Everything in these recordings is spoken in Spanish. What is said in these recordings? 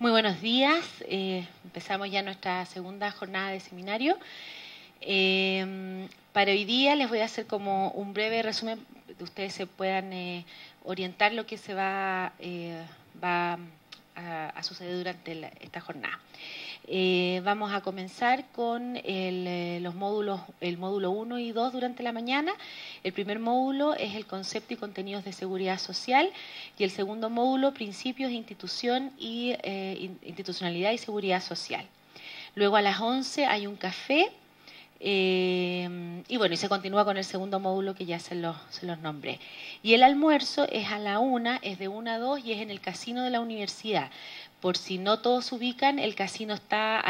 Muy buenos días. Empezamos ya nuestra segunda jornada de seminario. Para hoy día les voy a hacer como un breve resumen de ustedes se puedan orientar lo que se va a suceder durante esta jornada. Vamos a comenzar con los módulos, el módulo 1 y 2 durante la mañana. El primer módulo es el concepto y contenidos de seguridad social y el segundo módulo, principios, institucionalidad y seguridad social. Luego a las 11 hay un café y bueno, y se continúa con el segundo módulo que ya se los nombré. Y el almuerzo es a la 1, es de 1 a 2 y es en el casino de la universidad. Por si no todos se ubican, el casino está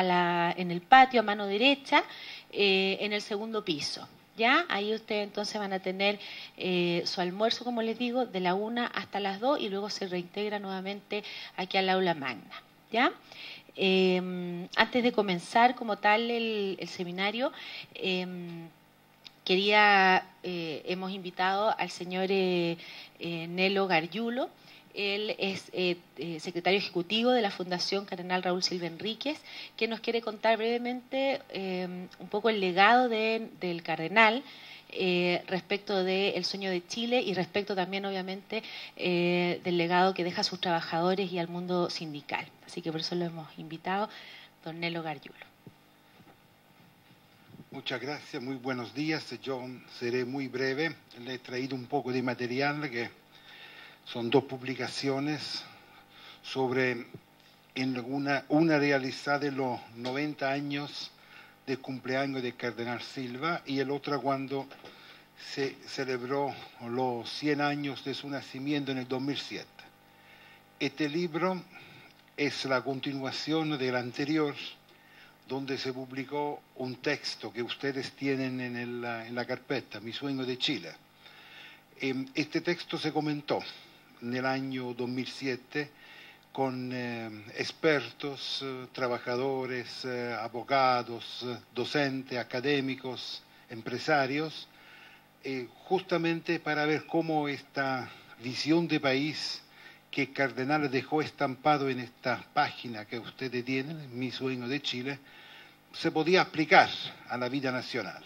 en el patio a mano derecha, en el segundo piso. ¿Ya? Ahí ustedes entonces van a tener su almuerzo, como les digo, de la 1 hasta las 2 y luego se reintegra nuevamente aquí al aula magna. ¿Ya? Antes de comenzar como tal el seminario, hemos invitado al señor Nelo Gargiulo. Él es secretario ejecutivo de la Fundación Cardenal Raúl Silva Enríquez, que nos quiere contar brevemente un poco el legado del cardenal respecto del sueño de Chile y respecto también, obviamente, del legado que deja a sus trabajadores y al mundo sindical. Así que por eso lo hemos invitado, don Nelo Gargiulo. Muchas gracias, muy buenos días. Yo seré muy breve. Le he traído un poco de material que son dos publicaciones sobre una realizada en los 90 años del cumpleaños del Cardenal Silva y el otra cuando se celebró los 100 años de su nacimiento en el 2007. Este libro es la continuación del anterior, donde se publicó un texto que ustedes tienen en la carpeta, Mi sueño de Chile. Este texto se comentó en el año 2007 con expertos, trabajadores, abogados, docentes, académicos, empresarios, justamente para ver cómo esta visión de país que el cardenal dejó estampado en esta página que ustedes tienen, Mi sueño de Chile, se podía aplicar a la vida nacional.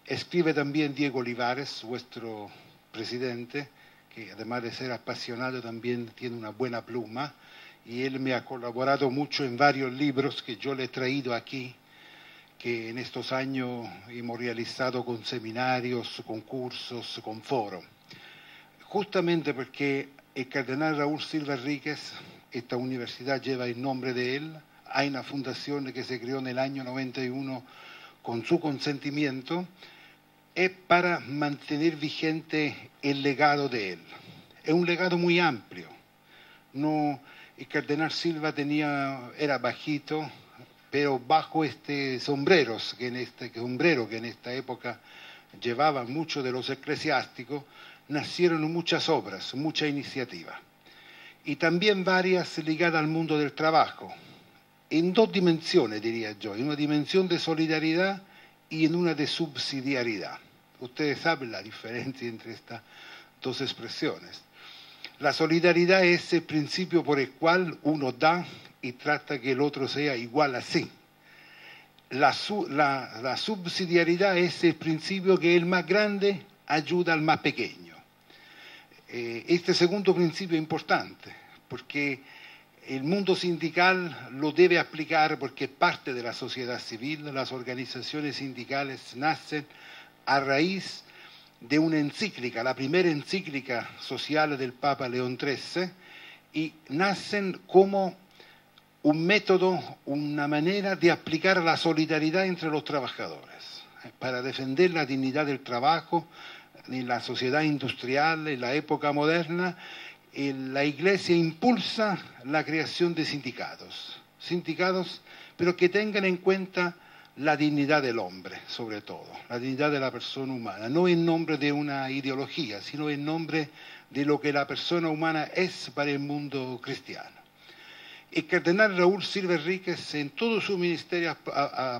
Escribe también Diego Olivares, vuestro presidente, que además de ser apasionado también tiene una buena pluma, y él me ha colaborado mucho en varios libros que yo le he traído aquí, que en estos años hemos realizado con seminarios, con cursos, con foros. Justamente porque el cardenal Raúl Silva Enríquez, esta universidad lleva el nombre de él, hay una fundación que se creó en el año 91 con su consentimiento, es para mantener vigente el legado de él. Es un legado muy amplio. El cardenal Silva era bajito, pero bajo este sombrero que en esta época llevaban muchos de los eclesiásticos, nacieron muchas obras, mucha iniciativa. Y también varias ligadas al mundo del trabajo, en dos dimensiones, diría yo, en una dimensión de solidaridad y en una de subsidiariedad. Ustedes saben la diferencia entre estas dos expresiones. La solidaridad es el principio por el cual uno da y trata que el otro sea igual a sí. La subsidiariedad es el principio que el más grande ayuda al más pequeño. Este segundo principio es importante porque el mundo sindical lo debe aplicar porque parte de la sociedad civil. Las organizaciones sindicales nacen a raíz de una encíclica, la primera encíclica social del Papa León XIII, y nacen como un método, una manera de aplicar la solidaridad entre los trabajadores, para defender la dignidad del trabajo en la sociedad industrial, en la época moderna. La Iglesia impulsa la creación de sindicatos, pero que tengan en cuenta la dignidad del hombre, sobre todo, la dignidad de la persona humana, no en nombre de una ideología, sino en nombre de lo que la persona humana es para el mundo cristiano. El cardenal Raúl Silva Enríquez, en todo su ministerio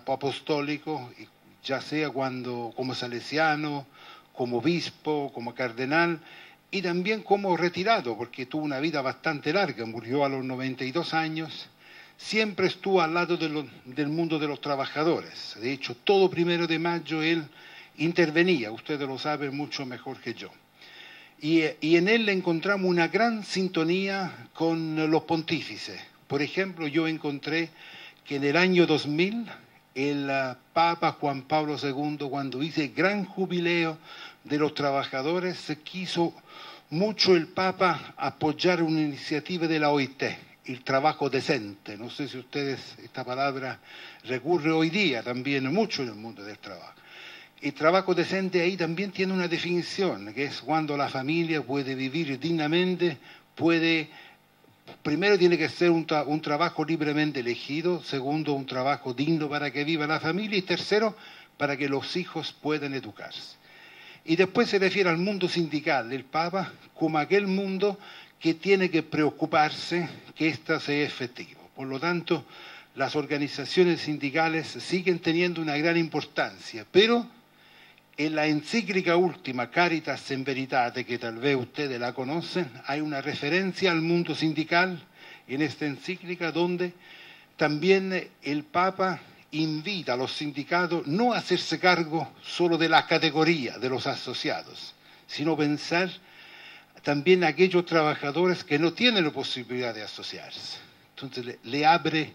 apostólico, ya sea como salesiano, como obispo, como cardenal, y también como retirado, porque tuvo una vida bastante larga, murió a los 92 años, siempre estuvo al lado del mundo de los trabajadores. De hecho, todo 1 de mayo él intervenía, ustedes lo saben mucho mejor que yo. Y en él encontramos una gran sintonía con los pontífices. Por ejemplo, yo encontré que en el año 2000, el Papa Juan Pablo II, cuando hizo el gran jubileo de los trabajadores, quiso mucho el Papa apoyar una iniciativa de la OIT, el trabajo decente. No sé si ustedes, esta palabra recurre hoy día también mucho en el mundo del trabajo. El trabajo decente ahí también tiene una definición, que es cuando la familia puede vivir dignamente, primero tiene que ser un trabajo libremente elegido, segundo, un trabajo digno para que viva la familia, y tercero, para que los hijos puedan educarse. Y después se refiere al mundo sindical del Papa como aquel mundo que tiene que preocuparse que ésta sea efectiva. Por lo tanto, las organizaciones sindicales siguen teniendo una gran importancia, pero en la encíclica última, Caritas in Veritate, que tal vez ustedes la conocen, hay una referencia al mundo sindical en esta encíclica donde también el Papa invita a los sindicatos no a hacerse cargo solo de la categoría de los asociados, sino pensar también a aquellos trabajadores que no tienen la posibilidad de asociarse. Entonces le abre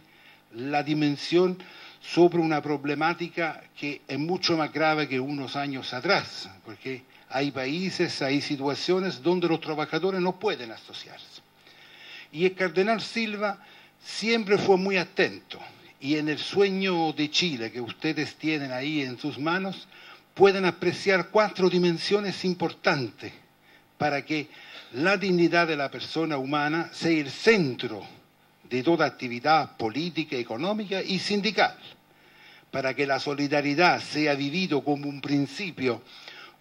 la dimensión sobre una problemática que es mucho más grave que unos años atrás, porque hay países, hay situaciones donde los trabajadores no pueden asociarse. Y el cardenal Silva siempre fue muy atento, y en el sueño de Chile que ustedes tienen ahí en sus manos, pueden apreciar 4 dimensiones importantes para que la dignidad de la persona humana sea el centro de toda actividad política, económica y sindical, para que la solidaridad sea vivido como un principio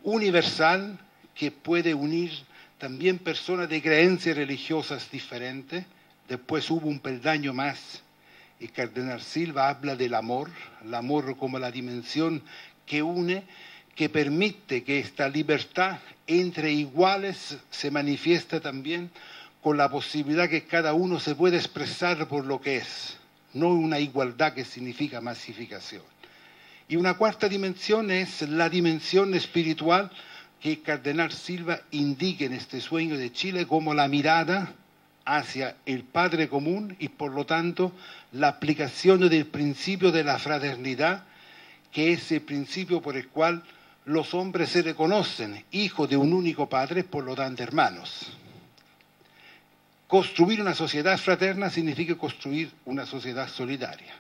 universal que puede unir también personas de creencias religiosas diferentes. Después hubo un peldaño más. El cardenal Silva habla del amor, el amor como la dimensión que une, que permite que esta libertad entre iguales se manifiesta también con la posibilidad que cada uno se pueda expresar por lo que es, no una igualdad que significa masificación. Y una 4ª dimensión es la dimensión espiritual que el cardenal Silva indica en este sueño de Chile como la mirada hacia el Padre común y por lo tanto la aplicación del principio de la fraternidad, que es el principio por el cual los hombres se reconocen hijos de un único Padre, por lo tanto hermanos. Construir una sociedad fraterna significa construir una sociedad solidaria.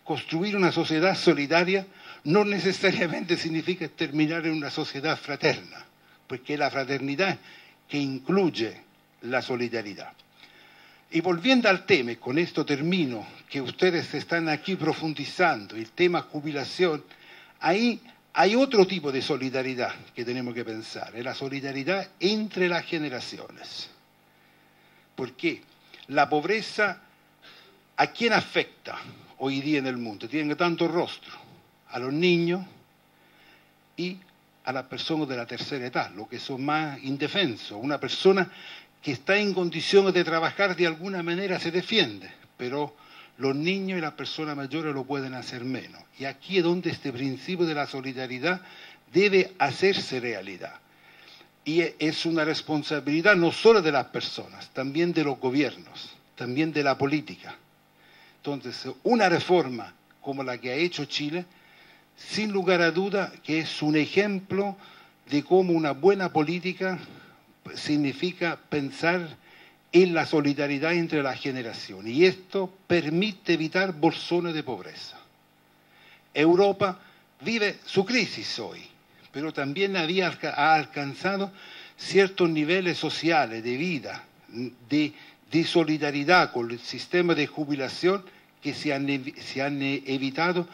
Construir una sociedad solidaria no necesariamente significa terminar en una sociedad fraterna, porque la fraternidad que incluye la solidaridad. Y volviendo al tema, y con esto termino, que ustedes están aquí profundizando, el tema jubilación, ahí hay otro tipo de solidaridad que tenemos que pensar, es la solidaridad entre las generaciones. ¿Por qué? La pobreza, ¿a quién afecta hoy día en el mundo? Tienen tanto rostro, a los niños y a las personas de la tercera edad, los que son más indefensos. Una persona que está en condiciones de trabajar de alguna manera se defiende, pero los niños y las personas mayores lo pueden hacer menos. Y aquí es donde este principio de la solidaridad debe hacerse realidad. Y es una responsabilidad no solo de las personas, también de los gobiernos, también de la política. Entonces, una reforma como la que ha hecho Chile, sin lugar a duda que es un ejemplo de cómo una buena política significa pensar en la solidaridad entre las generaciones. Y esto permite evitar bolsones de pobreza. Europa vive su crisis hoy, pero también ha alcanzado ciertos niveles sociales de vida, de solidaridad con el sistema de jubilación que se han evitado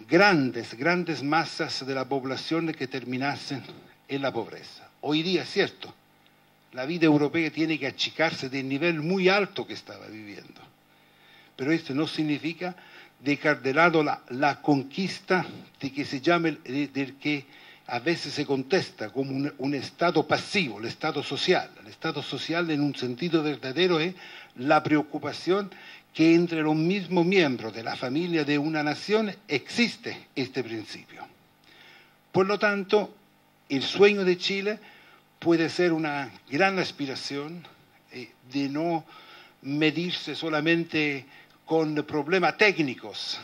grandes masas de la población que terminasen en la pobreza. Hoy día es cierto, la vida europea tiene que achicarse del nivel muy alto que estaba viviendo, pero esto no significa dejar de lado la conquista de que se llame, del que a veces se contesta como un Estado pasivo, el Estado social. El Estado social en un sentido verdadero es la preocupación que entre los mismos miembros de la familia de una nación existe este principio. Por lo tanto, el sueño de Chile puede ser una gran aspiración de no medirse solamente con problemas técnicos,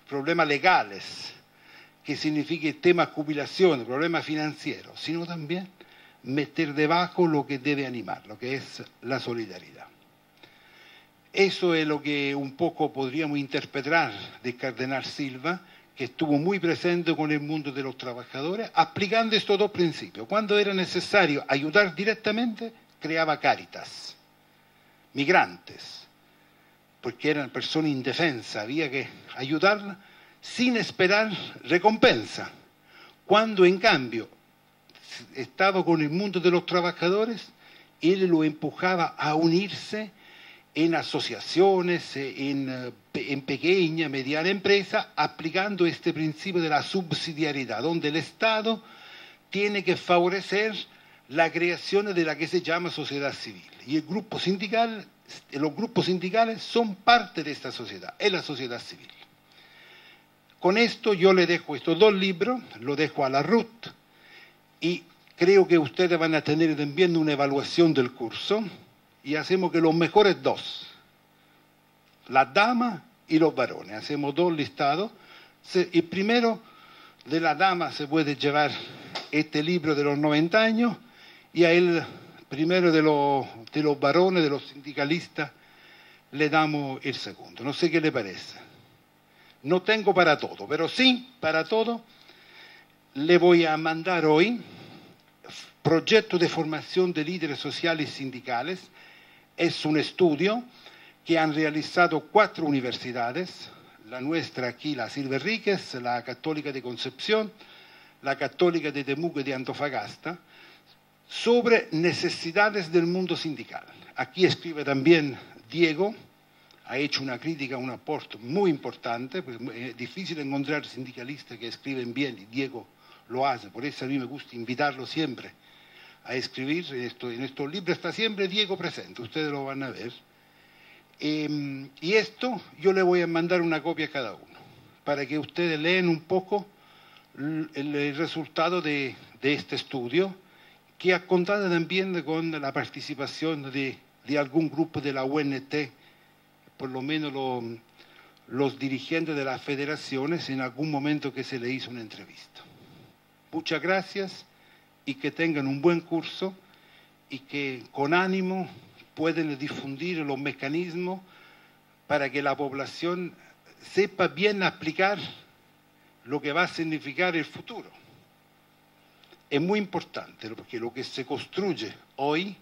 problemas legales, que signifique tema jubilación, problema financiero, sino también meter debajo lo que debe animar, lo que es la solidaridad. Eso es lo que un poco podríamos interpretar de Cardenal Silva, que estuvo muy presente con el mundo de los trabajadores, aplicando estos dos principios. Cuando era necesario ayudar directamente, creaba Cáritas, migrantes, porque eran personas indefensas, había que ayudarlas sin esperar recompensa. Cuando en cambio estaba con el mundo de los trabajadores, él lo empujaba a unirse en asociaciones, en pequeña, mediana empresa, aplicando este principio de la subsidiariedad, donde el Estado tiene que favorecer la creación de la que se llama sociedad civil. Y los grupos sindicales son parte de esta sociedad, es la sociedad civil. Con esto yo le dejo estos dos libros, lo dejo a la Ruth, y creo que ustedes van a tener también una evaluación del curso, y hacemos que los mejores dos, las damas y los varones, hacemos dos listados. El primero de la dama se puede llevar este libro de los 90 años, y a él, primero de los varones, de los sindicalistas, le damos el segundo. No sé qué le parece. No tengo para todo, pero sí, para todo, le voy a mandar hoy proyecto de formación de líderes sociales y sindicales. Es un estudio que han realizado 4 universidades, la nuestra aquí, la Silva Enríquez, la Católica de Concepción, la Católica de Temuco y de Antofagasta, sobre necesidades del mundo sindical. Aquí escribe también Diego, ha hecho una crítica, un aporte muy importante, porque es difícil encontrar sindicalistas que escriben bien, y Diego lo hace, por eso a mí me gusta invitarlo siempre a escribir. En estos libros está siempre Diego presente, ustedes lo van a ver. Y esto yo le voy a mandar una copia a cada uno, para que ustedes lean un poco el resultado de este estudio, que ha contado también con la participación de algún grupo de la UNT, por lo menos los dirigentes de las federaciones, en algún momento que se le hizo una entrevista. Muchas gracias y que tengan un buen curso y que con ánimo pueden difundir los mecanismos para que la población sepa bien aplicar lo que va a significar el futuro. Es muy importante porque lo que se construye hoy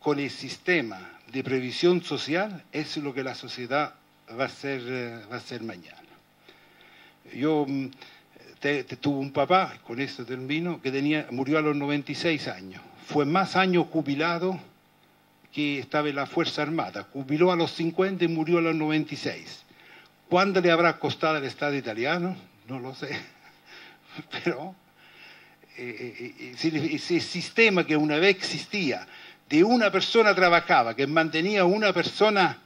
con el sistema de previsión social es lo que la sociedad va a ser mañana. Yo tuve un papá, con esto termino, que murió a los 96 años. Fue más años jubilado que estaba en la Fuerza Armada. Jubiló a los 50 y murió a los 96. ¿Cuándo le habrá costado al Estado italiano? No lo sé. Pero ese sistema que una vez existía, de una persona trabajaba, que mantenía una persona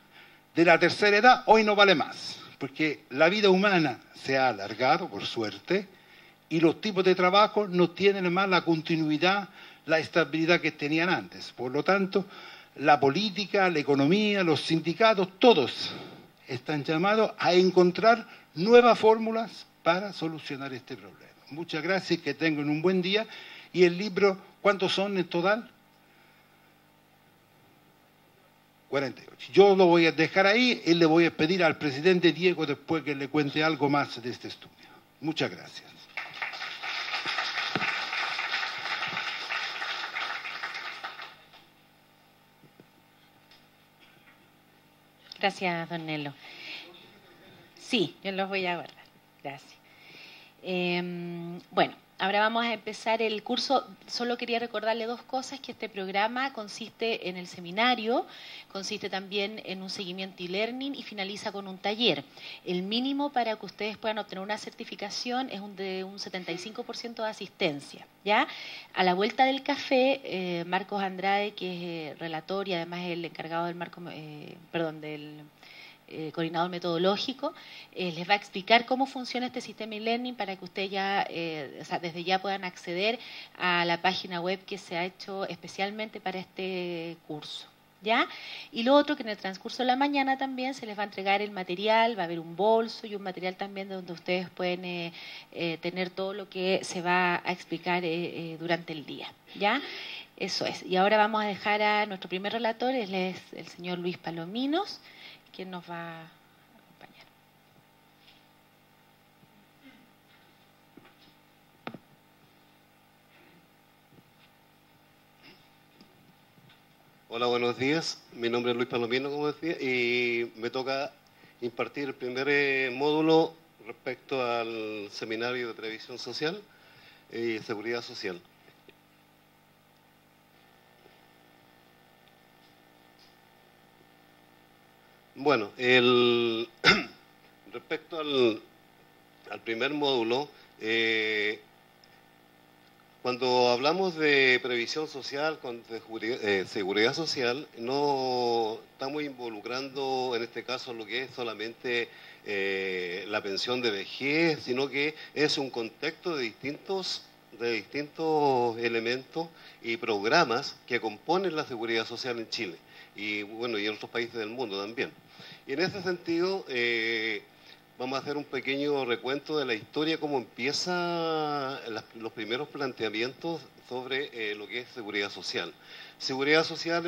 de la tercera edad, hoy no vale más, porque la vida humana se ha alargado, por suerte, y los tipos de trabajo no tienen más la continuidad, la estabilidad que tenían antes. Por lo tanto, la política, la economía, los sindicatos, todos están llamados a encontrar nuevas fórmulas para solucionar este problema. Muchas gracias, que tengan un buen día. Y el libro, ¿cuántos son en total? 48. Yo lo voy a dejar ahí y le voy a pedir al presidente Diego después que le cuente algo más de este estudio. Muchas gracias. Gracias, don Nelo. Sí, yo los voy a guardar. Gracias. Bueno, Ahora vamos a empezar el curso. Solo quería recordarle dos cosas, que este programa consiste en el seminario, consiste también en un seguimiento e-learning y finaliza con un taller. El mínimo para que ustedes puedan obtener una certificación es de un 75% de asistencia, ¿ya? A la vuelta del café, Marcos Andrade, que es relator y además el encargado del del coordinador metodológico, les va a explicar cómo funciona este sistema e-learning para que ustedes ya, desde ya puedan acceder a la página web que se ha hecho especialmente para este curso. ¿Ya? Y lo otro, que en el transcurso de la mañana también se les va a entregar el material, va a haber un bolso y un material también donde ustedes pueden tener todo lo que se va a explicar durante el día. ¿Ya? Eso es. Y ahora vamos a dejar a nuestro primer relator, él es el señor Luis Palominos, quien nos va a acompañar. Hola, buenos días. Mi nombre es Luis Palomino, como decía, y me toca impartir el primer módulo respecto al seminario de previsión social y seguridad social. Bueno, respecto al primer módulo, cuando hablamos de previsión social, de seguridad social, no estamos involucrando en este caso lo que es solamente la pensión de vejez, sino que es un contexto de distintos elementos y programas que componen la seguridad social en Chile y bueno, y en otros países del mundo también. Y en ese sentido, vamos a hacer un pequeño recuento de la historia, cómo empieza los primeros planteamientos sobre lo que es seguridad social. Seguridad social,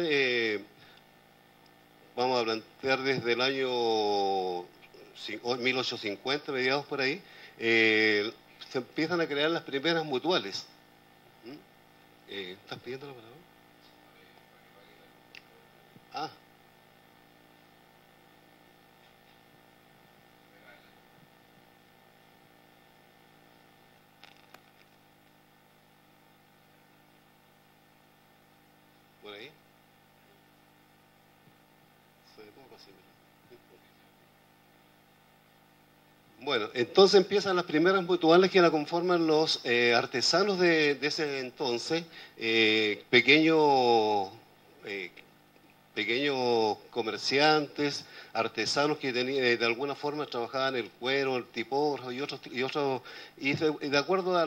vamos a plantear desde el año 1850, mediados por ahí, se empiezan a crear las primeras mutuales. ¿Estás pidiendo la palabra? Ah. ¿Por ahí? Bueno, entonces empiezan las primeras mutuales que la conforman los artesanos de ese entonces, pequeños comerciantes, artesanos que de alguna forma trabajaban el cuero, el tipógrafo y de acuerdo a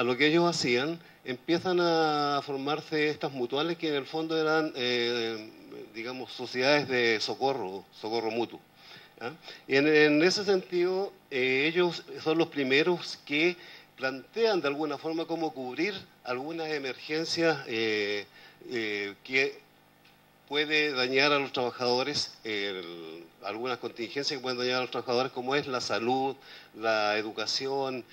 lo que ellos hacían, empiezan a formarse estas mutuales que en el fondo eran, digamos, sociedades de socorro mutuo. ¿Ya? Y en ese sentido, ellos son los primeros que plantean de alguna forma cómo cubrir algunas emergencias que puede dañar a los trabajadores, algunas contingencias que pueden dañar a los trabajadores, como es la salud, la educación,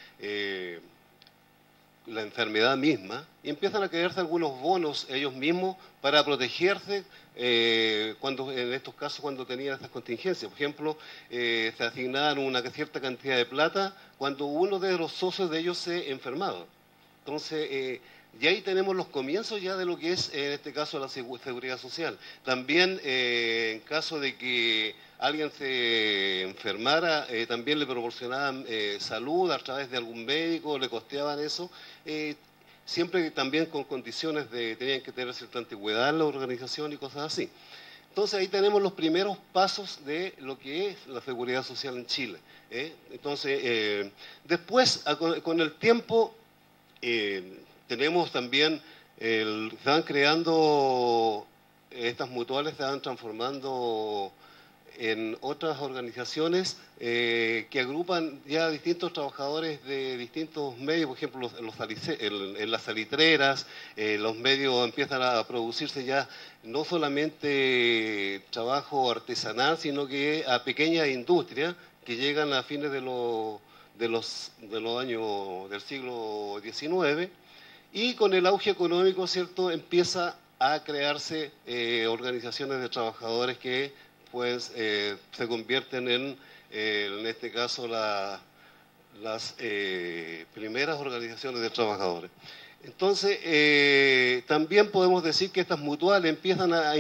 la enfermedad misma, y empiezan a crearse algunos bonos ellos mismos para protegerse en estos casos cuando tenían estas contingencias. Por ejemplo, se asignaban una cierta cantidad de plata cuando uno de los socios de ellos se enfermaba. Entonces, y ahí tenemos los comienzos ya de lo que es, en este caso, la seguridad social. También, en caso de que alguien se enfermara, también le proporcionaban salud a través de algún médico, le costeaban eso, siempre también con condiciones tenían que tener cierta antigüedad en la organización y cosas así. Entonces ahí tenemos los primeros pasos de lo que es la seguridad social en Chile. Entonces, después, con el tiempo, tenemos también, se van creando, estas mutuales se van transformando en otras organizaciones que agrupan ya distintos trabajadores de distintos medios, por ejemplo, en las salitreras, los medios empiezan a producirse ya no solamente trabajo artesanal, sino que a pequeñas industrias que llegan a fines de los años del siglo XIX, y con el auge económico, ¿cierto?, empieza a crearse organizaciones de trabajadores que pues se convierten en este caso las primeras organizaciones de trabajadores. Entonces, también podemos decir que estas mutuales empiezan a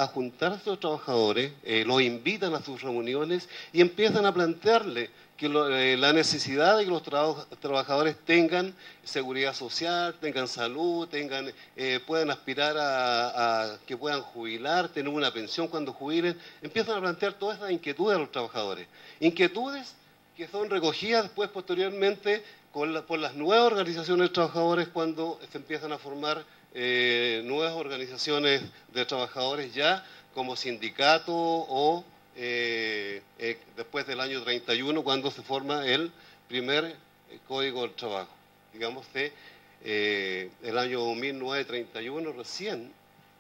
juntarse a los trabajadores, los invitan a sus reuniones y empiezan a plantearle que la necesidad de que los trabajadores tengan seguridad social, tengan salud, puedan aspirar a que puedan jubilar, tener una pensión cuando jubilen. Empiezan a plantear todas esas inquietudes a los trabajadores. Inquietudes que son recogidas después, posteriormente, por las nuevas organizaciones de trabajadores cuando se empiezan a formar nuevas organizaciones de trabajadores ya como sindicato o después del año 31 cuando se forma el primer Código del Trabajo. Digamos que el año 1931 recién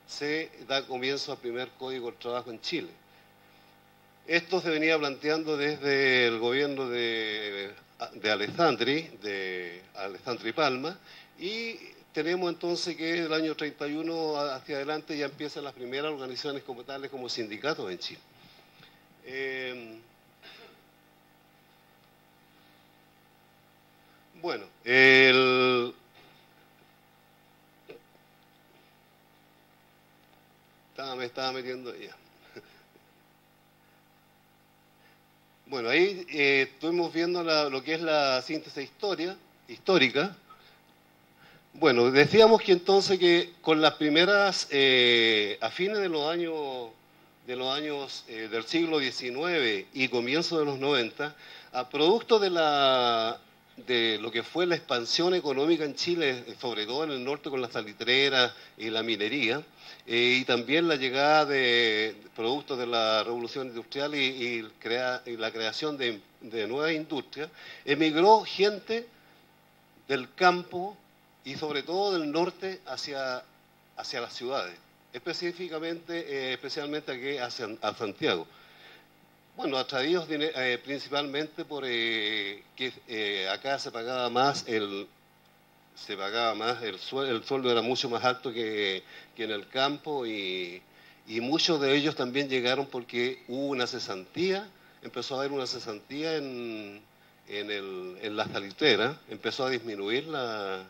se da comienzo al primer Código del Trabajo en Chile. Esto se venía planteando desde el gobierno de Alessandri Palma, y tenemos entonces que del año 31 hacia adelante ya empiezan las primeras organizaciones como tales como sindicatos en Chile. Bueno, me estaba metiendo ya. Bueno, ahí estuvimos viendo lo que es la síntesis histórica. Bueno, decíamos que entonces que con las primeras, a fines de los años del siglo XIX y comienzo de los 90, a producto de lo que fue la expansión económica en Chile, sobre todo en el norte con las salitreras y la minería, y también la llegada de productos de la revolución industrial y la creación de nuevas industrias, emigró gente del campo y sobre todo del norte hacia las ciudades, especialmente aquí a Santiago. Bueno, atraídos principalmente por que acá se pagaba más el sueldo era mucho más alto que en el campo, y muchos de ellos también llegaron porque hubo una cesantía, empezó a haber una cesantía en la salitera, empezó a disminuir la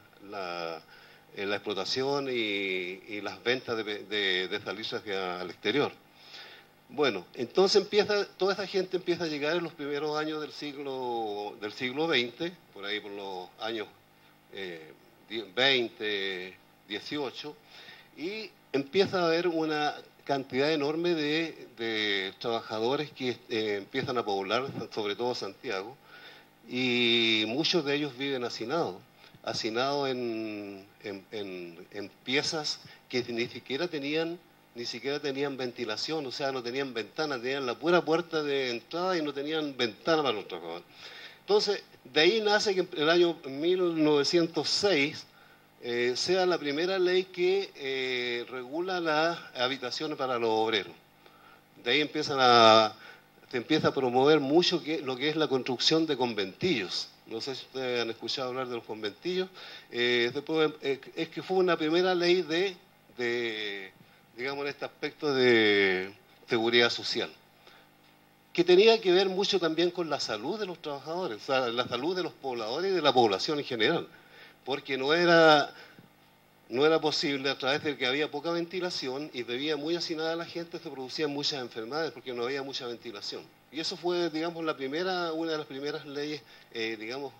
explotación y las ventas de salitre al exterior. Bueno, entonces toda esa gente empieza a llegar en los primeros años del siglo XX, por ahí por los años 20, 18, y empieza a haber una cantidad enorme de trabajadores que empiezan a poblar, sobre todo Santiago, y muchos de ellos viven hacinados en piezas que ni siquiera tenían ventilación, o sea, no tenían ventanas, tenían la pura puerta de entrada y no tenían ventana para los trabajadores. Entonces, de ahí nace que en el año 1906 sea la primera ley que regula las habitaciones para los obreros. De ahí se empieza a promover mucho lo que es la construcción de conventillos. No sé si ustedes han escuchado hablar de los conventillos. Es que fue una primera ley digamos, en este aspecto de seguridad social, que tenía que ver mucho también con la salud de los trabajadores, o sea, la salud de los pobladores y de la población en general, porque no era posible, a través de que había poca ventilación y vivía muy hacinada la gente, se producían muchas enfermedades porque no había mucha ventilación. Y eso fue, digamos, una de las primeras leyes, digamos,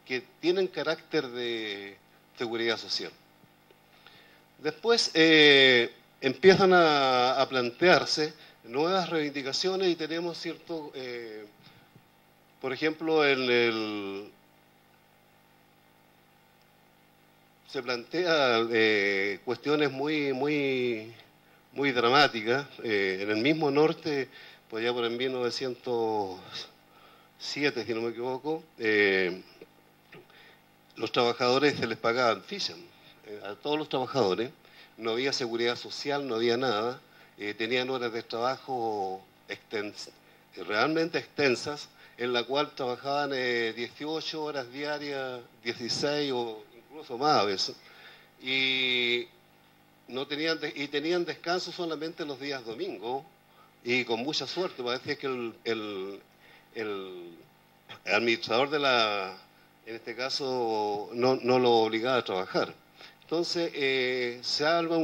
que tienen carácter de seguridad social. Después empiezan a plantearse nuevas reivindicaciones y tenemos cierto, por ejemplo, se plantea cuestiones muy dramáticas. En el mismo norte, pues ya por el 1907, si no me equivoco, los trabajadores se les pagaban fichas, a todos los trabajadores. No había seguridad social, no había nada, tenían horas de trabajo realmente extensas, en la cual trabajaban 18 horas diarias, 16 o incluso más a veces, y tenían descanso solamente los días domingos, y con mucha suerte, parece que administrador en este caso, no lo obligaba a trabajar. Entonces, se arma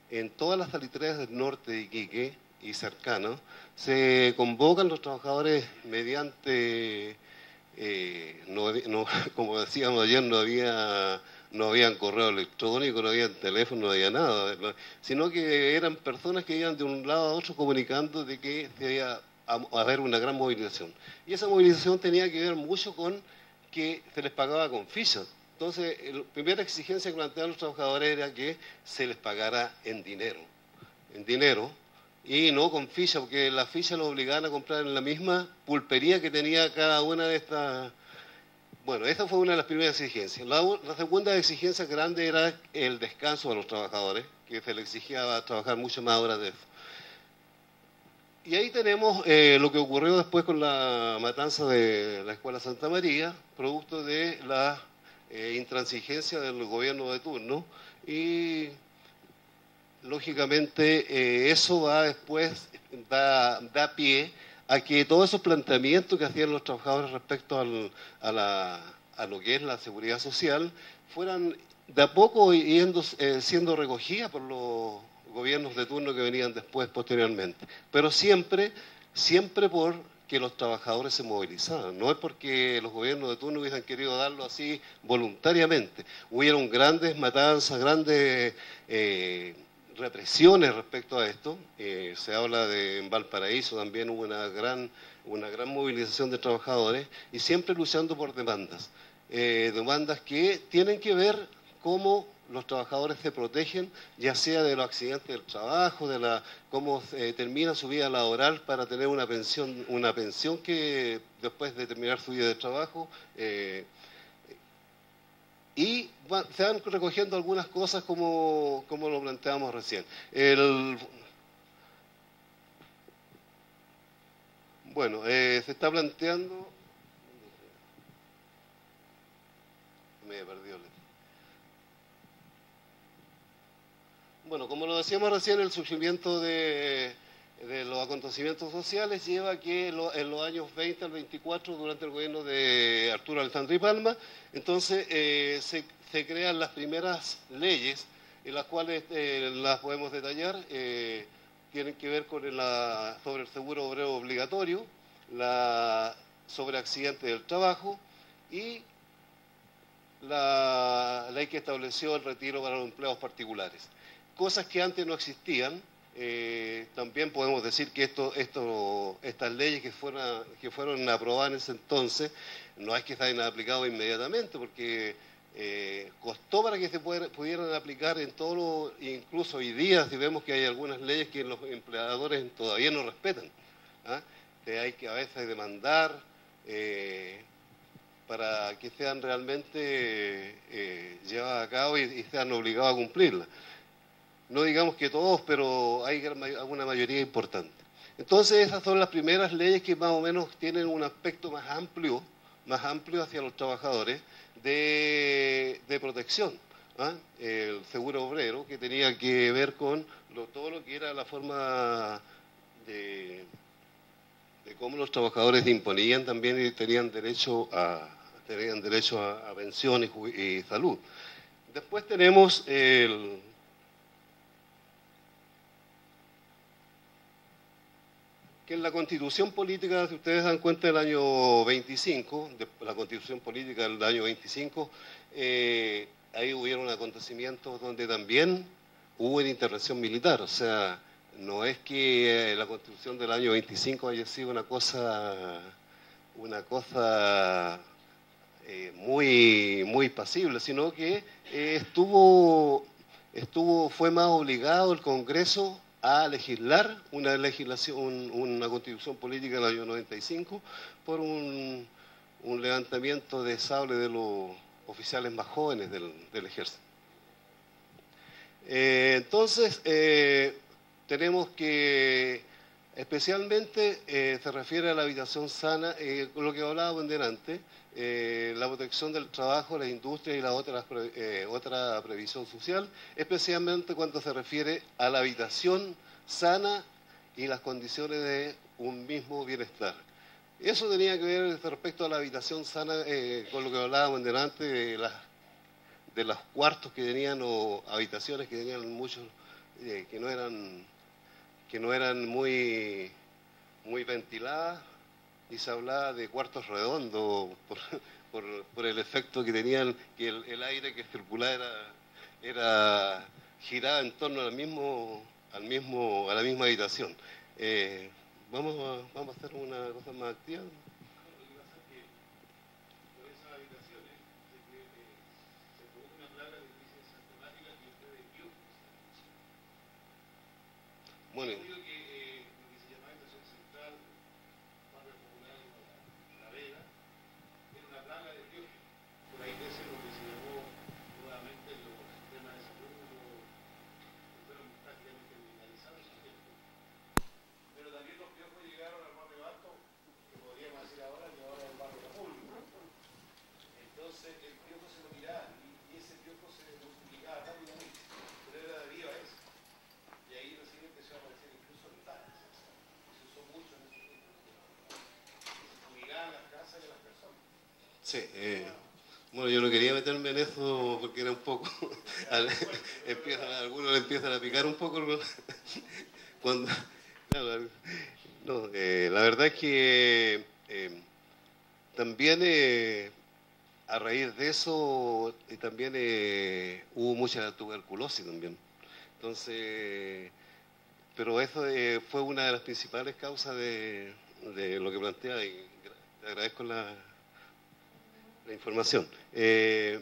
en todas las salitreras del norte de Iquique y cercanos, se convocan los trabajadores mediante, como decíamos ayer, no había correo electrónico, no había teléfono, no había nada, sino que eran personas que iban de un lado a otro comunicando de que debía haber una gran movilización. Y esa movilización tenía que ver mucho con que se les pagaba con fichas. Entonces, la primera exigencia que planteaban los trabajadores era que se les pagara en dinero, y no con ficha, porque las fichas los obligaban a comprar en la misma pulpería que tenía cada una de estas. Bueno, esta fue una de las primeras exigencias. La segunda exigencia grande era el descanso a los trabajadores, que se les exigía trabajar mucho más horas de eso. Y ahí tenemos lo que ocurrió después con la matanza de la Escuela Santa María, producto de la intransigencia del gobierno de turno, y lógicamente eso da pie a que todos esos planteamientos que hacían los trabajadores respecto a lo que es la seguridad social fueran de a poco siendo recogidas por los gobiernos de turno que venían después, posteriormente. Pero siempre porque los trabajadores se movilizaban. No es porque los gobiernos de turno hubiesen querido darlo así voluntariamente. Hubieron grandes matanzas, grandes represiones respecto a esto. Se habla en Valparaíso también hubo una gran movilización de trabajadores, y siempre luchando por demandas. Demandas que tienen que ver cómo los trabajadores se protegen, ya sea de los accidentes del trabajo, cómo termina su vida laboral para tener una pensión que después de terminar su vida de trabajo, y se van recogiendo algunas cosas como lo planteamos recién. Se está planteando. Me perdió. Bueno, como lo decíamos recién, el surgimiento de los acontecimientos sociales lleva a que en los años 20 al 24, durante el gobierno de Arturo Alessandri Palma, entonces se crean las primeras leyes, en las cuales las podemos detallar. Tienen que ver sobre el seguro obrero obligatorio, sobre accidentes del trabajo, y la ley que estableció el retiro para los empleados particulares. Cosas que antes no existían. También podemos decir que estas leyes que fueron aprobadas en ese entonces, no es que se hayan aplicado inmediatamente, porque costó para que se pudieran aplicar en todo, incluso hoy día, si vemos que hay algunas leyes que los empleadores todavía no respetan. Hay que a veces demandar para que sean realmente llevadas a cabo y sean obligados a cumplirlas. No digamos que todos, pero hay alguna mayoría importante. Entonces, esas son las primeras leyes que más o menos tienen un aspecto más amplio hacia los trabajadores de protección. El seguro obrero, que tenía que ver con todo lo que era la forma de cómo los trabajadores se imponían también y tenían derecho a pensión y salud. Después tenemos que en la Constitución Política, si ustedes dan cuenta, del año 25, la Constitución Política del año 25, ahí hubieron acontecimientos donde también hubo una intervención militar. O sea, no es que la Constitución del año 25 haya sido una cosa muy pasible, sino que fue más obligado el Congreso a legislar una constitución política del año 95 por un levantamiento de sable de los oficiales más jóvenes del ejército. Entonces, tenemos que especialmente se refiere a la habitación sana, lo que hablábamos delante, la protección del trabajo, la industria y la otra previsión social, especialmente cuando se refiere a la habitación sana y las condiciones de un mismo bienestar. Eso tenía que ver respecto a la habitación sana, con lo que hablábamos delante de los cuartos que tenían o habitaciones que tenían muchos que no eran muy ventiladas, y se hablaba de cuartos redondos por el efecto que tenían, que el aire que circulaba giraba en torno a la misma habitación. Vamos a hacer una cosa más activa. Bueno, sí, bueno, yo no quería meterme en eso porque era un poco, algunos le empiezan a picar un poco cuando, claro, no, la verdad es que también a raíz de eso también hubo mucha tuberculosis también. Entonces, pero eso fue una de las principales causas de lo que plantea, y te agradezco la información.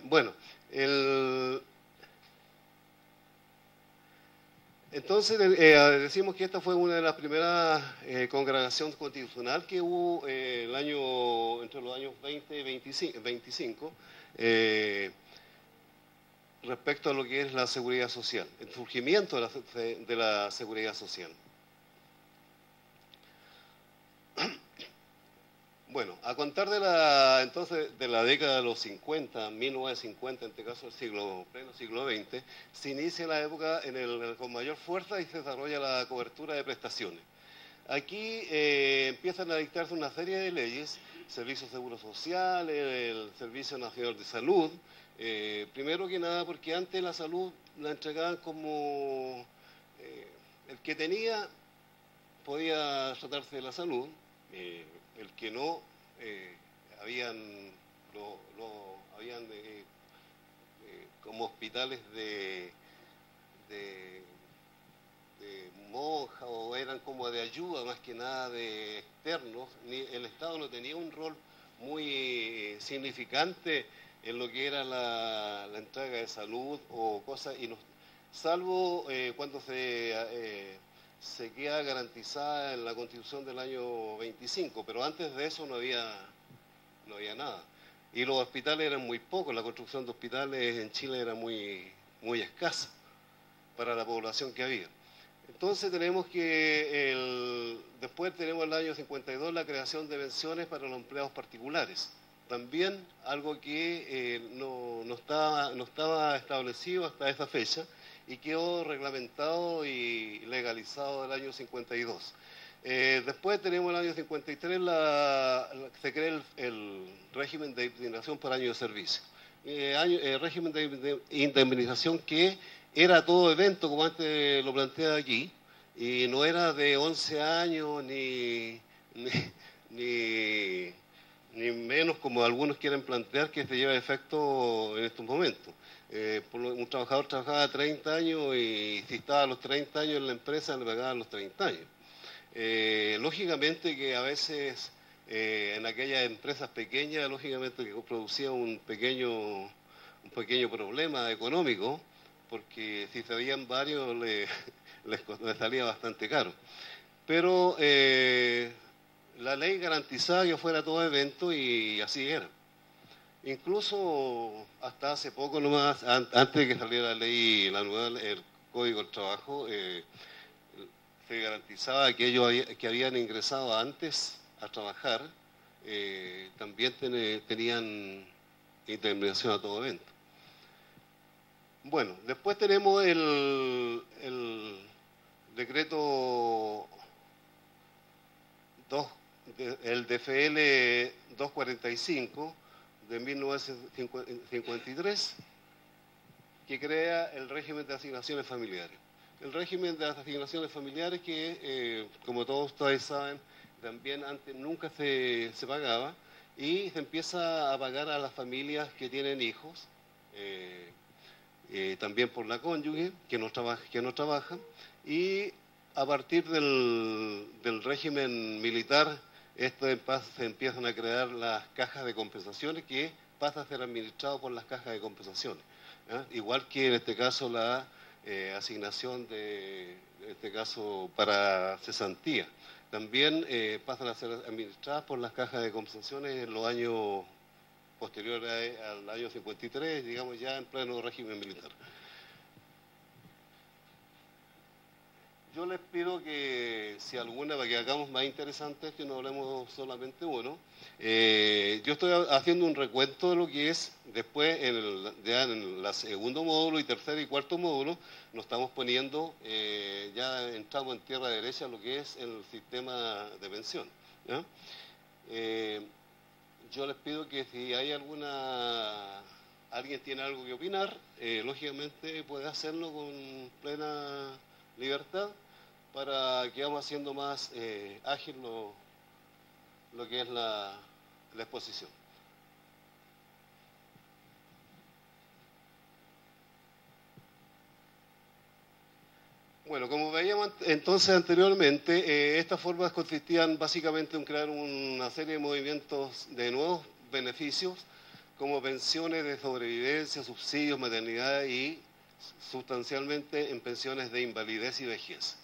Bueno, entonces decimos que esta fue una de las primeras congregaciones constitucional que hubo entre los años 20 y 25, respecto a lo que es la seguridad social, el surgimiento de la seguridad social. Bueno, a contar entonces de la década de los 50, 1950, en este caso el pleno siglo XX, se inicia la época con mayor fuerza y se desarrolla la cobertura de prestaciones. Aquí empiezan a dictarse una serie de leyes, Servicio de Seguro Social, el Servicio Nacional de Salud, primero que nada porque antes la salud la entregaban como el que tenía podía tratarse de la salud, el que no, habían como hospitales de monjas, o eran como de ayuda más que nada de externos. El Estado no tenía un rol muy significante en lo que era la entrega de salud o cosas, salvo cuando se queda garantizada en la Constitución del año 25, pero antes de eso no había nada. Y los hospitales eran muy pocos, la construcción de hospitales en Chile era muy escasa para la población que había. Entonces tenemos después tenemos el año 52 la creación de pensiones para los empleados particulares. También algo que no estaba establecido hasta esa fecha, y quedó reglamentado y legalizado el año 52. Después tenemos el año 53, se crea el régimen de indemnización por año de servicio. Régimen de indemnización que era todo evento, como antes lo planteaba aquí, y no era de 11 años ni menos como algunos quieren plantear, que se lleva efecto en estos momentos. Un trabajador trabajaba 30 años y si estaba a los 30 años en la empresa le pagaban los 30 años. Lógicamente que a veces en aquellas empresas pequeñas, lógicamente que producía un pequeño problema económico, porque si se habían varios les salía bastante caro. Pero la ley garantizaba que fuera todo evento y así era. Incluso hasta hace poco nomás, antes de que saliera la ley, el Código del Trabajo, se garantizaba que aquellos que habían ingresado antes a trabajar también tenían indemnización a todo evento. Bueno, después tenemos el decreto el DFL 245 de 1953, que crea el régimen de asignaciones familiares. El régimen de asignaciones familiares que, como todos ustedes saben, también antes nunca se pagaba, y se empieza a pagar a las familias que tienen hijos, también por la cónyuge, que no trabaja, y a partir del régimen militar, se empiezan a crear las cajas de compensaciones, que pasa a ser administrado por las cajas de compensaciones. Igual que en este caso la asignación en este caso para cesantía. También pasan a ser administradas por las cajas de compensaciones en los años posteriores al año 53, digamos ya en pleno régimen militar. Yo les pido que, si alguna, para que hagamos más interesante, que no hablemos solamente uno, yo estoy haciendo un recuento de lo que es, después ya en el segundo módulo y tercer y cuarto módulo, nos estamos poniendo, ya entramos en tierra derecha lo que es el sistema de pensión. ¿Ya? Yo les pido que si hay alguien tiene algo que opinar, lógicamente puede hacerlo con plena libertad, para que vamos haciendo más ágil lo que es la exposición. Bueno, como veíamos entonces anteriormente, estas formas consistían básicamente en crear una serie de movimientos de nuevos beneficios, como pensiones de sobrevivencia, subsidios, maternidad y sustancialmente en pensiones de invalidez y vejez.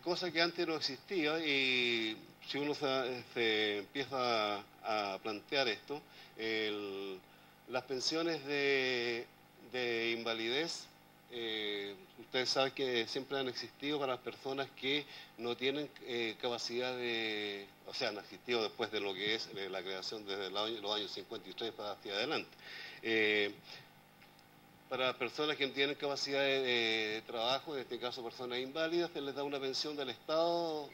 Cosa que antes no existía, y si uno se empieza a plantear esto, las pensiones de invalidez, ustedes saben que siempre han existido para las personas que no tienen capacidad o sea, han existido después de lo que es la creación desde los años 53 para hacia adelante. Para personas que no tienen capacidad de trabajo, en este caso personas inválidas, se les da una pensión del Estado,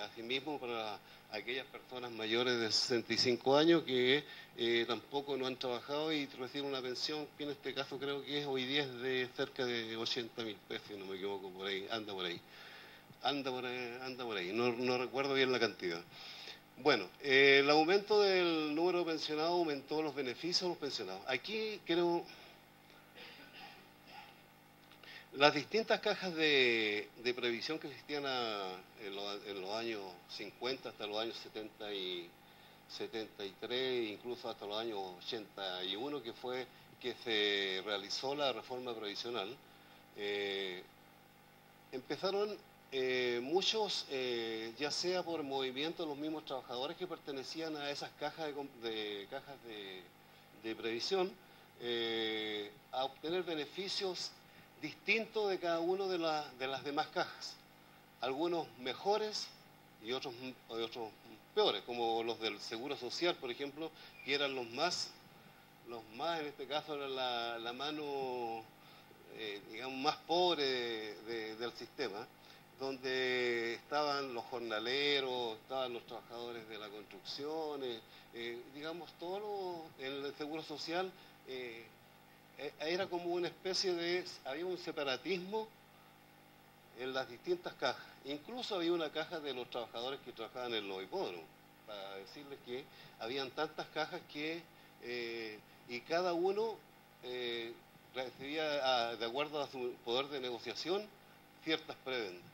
asimismo para aquellas personas mayores de 65 años que tampoco no han trabajado y reciben una pensión, que en este caso creo que es hoy día es de cerca de 80.000 pesos, si no me equivoco, por ahí, anda por ahí, no recuerdo bien la cantidad. Bueno, el aumento del número de pensionados aumentó los beneficios de los pensionados. Aquí creo... Las distintas cajas de previsión que existían en los años 50 hasta los años 70 y 73, incluso hasta los años 81, que fue que se realizó la reforma previsional, empezaron muchos, ya sea por movimiento de los mismos trabajadores que pertenecían a esas cajas de previsión, a obtener beneficios distinto de cada uno de las demás cajas. Algunos mejores y otros peores, como los del Seguro Social, por ejemplo, que eran los más en este caso era la mano, digamos, más pobre del sistema, donde estaban los jornaleros, estaban los trabajadores de la construcción, digamos, en el Seguro Social, era como una especie había un separatismo en las distintas cajas. Incluso había una caja de los trabajadores que trabajaban en los hipódromos, para decirles que habían tantas cajas y cada uno recibía, de acuerdo a su poder de negociación, ciertas prebendas.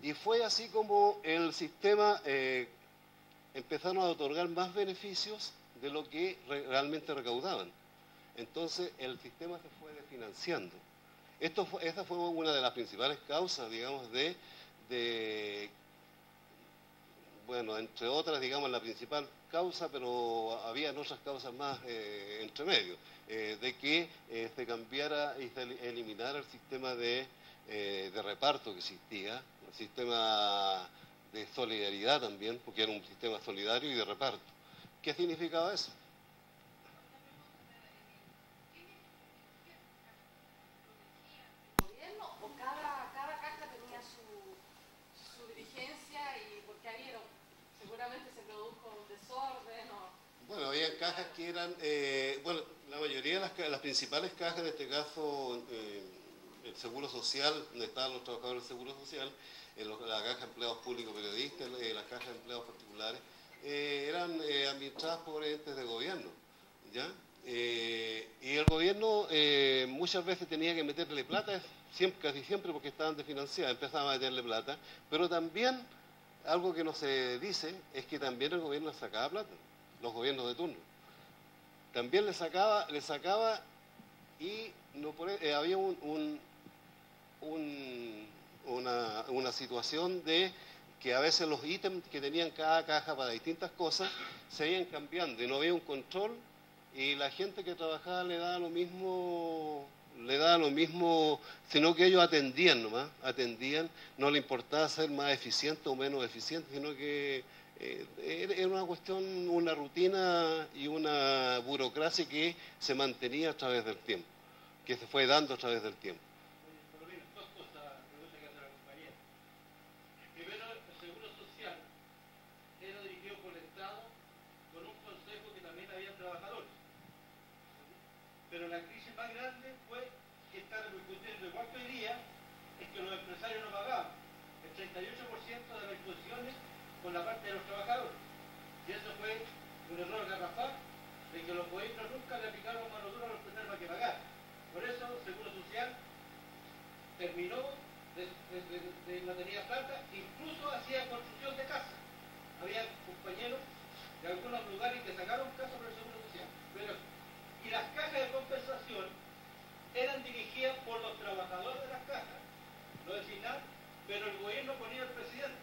Y fue así como el sistema empezaron a otorgar más beneficios de lo que realmente recaudaban. Entonces el sistema se fue desfinanciando. Esa fue una de las principales causas, digamos, bueno, entre otras, digamos, la principal causa, pero había otras causas más entre medio, de que se cambiara y se eliminara el sistema de reparto que existía, el sistema de solidaridad también, porque era un sistema solidario y de reparto. ¿Qué significaba eso? cajas que eran, bueno, la mayoría de las principales cajas, en este caso el Seguro Social, donde estaban los trabajadores del Seguro Social, la caja de empleados públicos periodistas, las cajas de empleados particulares, eran administradas por entes de gobierno, ¿ya? Y el gobierno muchas veces tenía que meterle plata, casi siempre porque estaban desfinanciadas, empezaba a meterle plata, pero también, algo que no se dice, es que también el gobierno le sacaba plata, los gobiernos de turno. También le sacaba y no había una situación de que a veces los ítems que tenían cada caja para distintas cosas se iban cambiando y no había un control y la gente que trabajaba le daba lo mismo, sino que ellos atendían nomás, no le importaba ser más eficiente o menos eficiente, sino que era una cuestión, una rutina y una burocracia que se mantenía a través del tiempo, que se fue dando a través del tiempo. Pero la crisis más grande fue que está repercutiendo igual que hoy día, es que los empresarios no pagaban el 38% de las exposiciones con la parte de los trabajadores. Y eso fue un error garrafal de que los gobiernos nunca le aplicaron mano dura a los empresarios para que pagaran. Por eso el Seguro Social terminó no tenía plata, incluso hacía construcción de casas. Había compañeros de algunos lugares que sacaron casas por el Seguro Social. Y las cajas de compensación eran dirigidas por los trabajadores de las cajas, no designados, pero el gobierno ponía al presidente.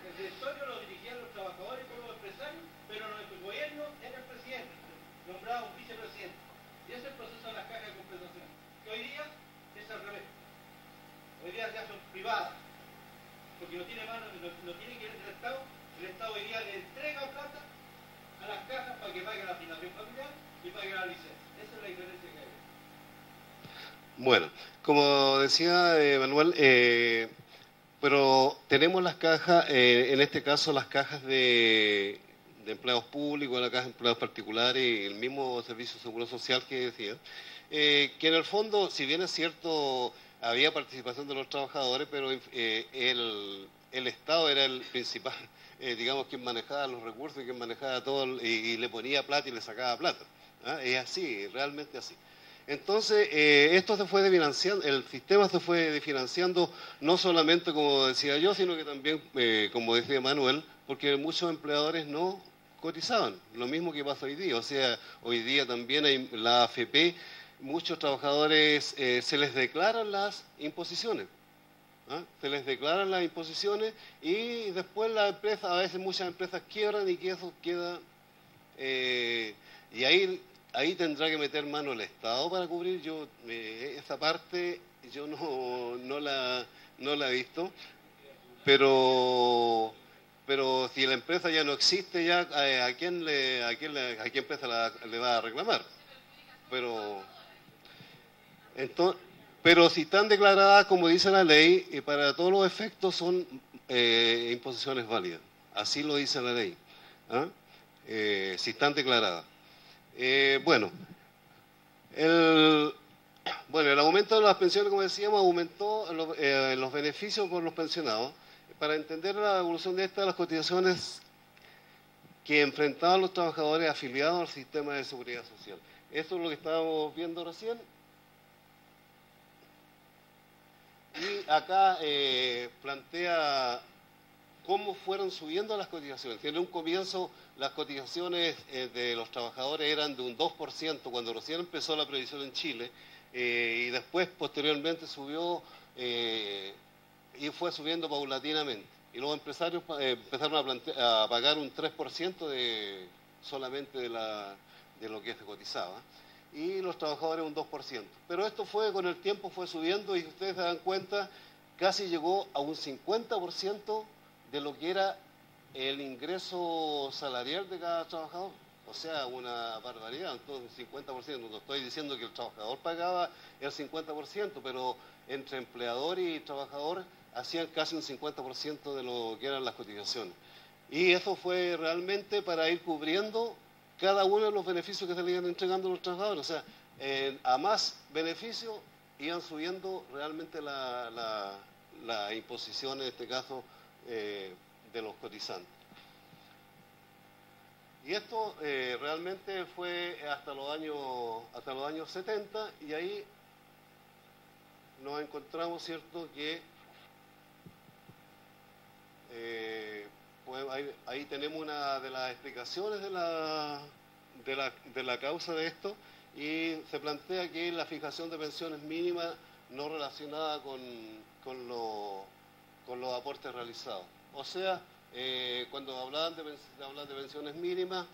El directorio lo dirigían los trabajadores con los empresarios, pero el gobierno era el presidente, nombraba un vicepresidente. Y ese es el proceso de las cajas de compensación, que hoy día es al revés. Hoy día ya son privadas, porque no tiene que ir el Estado hoy día le entrega plata a las cajas para que paguen la asignación familiar y paguen la licencia. Esa es la diferencia que hay. Bueno, como decía Manuel, pero tenemos las cajas, en este caso las cajas de empleados públicos, la caja de empleados particulares y el mismo Servicio de Seguro Social que decía, que en el fondo, si bien es cierto, había participación de los trabajadores, pero el Estado era el principal, digamos, quien manejaba los recursos y quien manejaba todo y le ponía plata y le sacaba plata. ¿Ah? Es así, realmente así. Entonces, esto se fue desfinanciando, el sistema se fue desfinanciando no solamente, como decía yo, sino que también, como decía Manuel, porque muchos empleadores no cotizaban, lo mismo que pasa hoy día. O sea, hoy día también hay la AFP, muchos trabajadores se les declaran las imposiciones. ¿Ah? Se les declaran las imposiciones y después la empresa, a veces muchas empresas quiebran y que eso queda, y ahí tendrá que meter mano el Estado para cubrir. Yo esa parte yo no la he visto, pero si la empresa ya no existe, ya a qué empresa le va a reclamar. Pero si están declaradas, como dice la ley, para todos los efectos son imposiciones válidas. Así lo dice la ley. ¿Ah? Si están declaradas. Bueno, el aumento de las pensiones, como decíamos, aumentó los beneficios por los pensionados. Para entender la evolución de estas, las cotizaciones que enfrentaban los trabajadores afiliados al sistema de seguridad social. Esto es lo que estábamos viendo recién. Y acá plantea cómo fueron subiendo las cotizaciones. En un comienzo las cotizaciones de los trabajadores eran de un 2% cuando recién empezó la previsión en Chile, y después posteriormente subió y fue subiendo paulatinamente. Y los empresarios empezaron a pagar un 3% solamente de lo que se cotizaba. Y los trabajadores un 2%. Pero esto con el tiempo fue subiendo y ustedes se dan cuenta, casi llegó a un 50% de lo que era el ingreso salarial de cada trabajador. O sea, una barbaridad. Entonces, 50%. No estoy diciendo que el trabajador pagaba el 50%, pero entre empleador y trabajador hacían casi un 50% de lo que eran las cotizaciones. Y eso fue realmente para ir cubriendo cada uno de los beneficios que se le iban entregando a los trabajadores. O sea, a más beneficios iban subiendo realmente la imposición, en este caso, de los cotizantes. Y esto realmente fue hasta los años 70, y ahí nos encontramos, ¿cierto?, que pues ahí tenemos una de las explicaciones de la causa de esto, y se plantea que la fijación de pensiones mínimas no relacionada con los aportes realizados. O sea, cuando hablan de pensiones mínimas,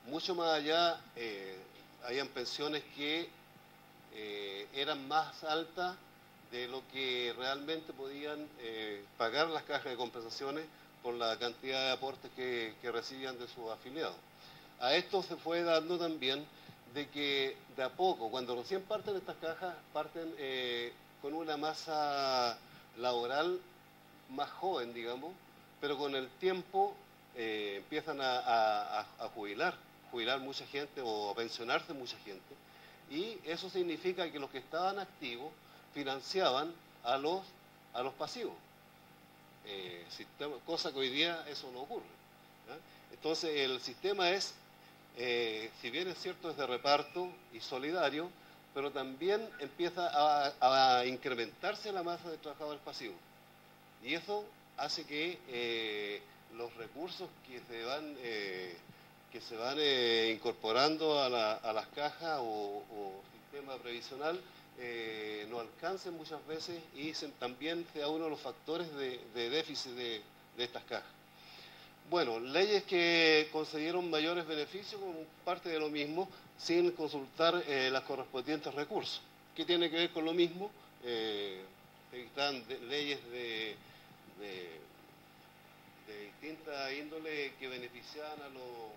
mucho más allá, habían pensiones que eran más altas de lo que realmente podían pagar las cajas de compensaciones por la cantidad de aportes que recibían de sus afiliados. A esto se fue dando también de que de a poco, cuando recién parten estas cajas, parten con una masa laboral más joven, digamos, pero con el tiempo empiezan a jubilar mucha gente o a pensionarse mucha gente, y eso significa que los que estaban activos financiaban a los pasivos, cosa que hoy día eso no ocurre, ¿ya? Entonces el sistema es, si bien es cierto, es de reparto y solidario, pero también empieza a incrementarse la masa de trabajadores pasivos, y eso hace que los recursos que se van incorporando a las cajas o sistema previsional no alcancen muchas veces, y también sea uno de los factores de déficit de estas cajas. Bueno, leyes que concedieron mayores beneficios como parte de lo mismo, sin consultar los correspondientes recursos. ¿Qué tiene que ver con lo mismo? Están leyes de distinta índole que beneficiaban a lo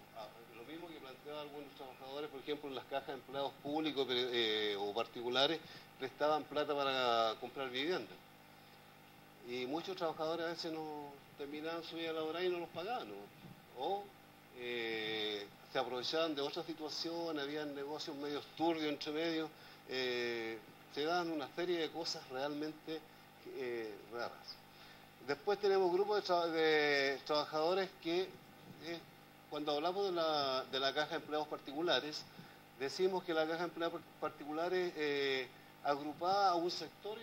mismo que planteaban algunos trabajadores, por ejemplo, en las cajas de empleados públicos o particulares, prestaban plata para comprar vivienda. Y muchos trabajadores a veces no terminaban su vida laboral y no los pagaban, ¿no? O se aprovechaban de otras situaciones, habían negocios medios turbios entre medios, se daban una serie de cosas realmente raras. Después tenemos grupos de trabajadores que, cuando hablamos de la caja de empleados particulares, decimos que la caja de empleados particulares agrupaba a un sector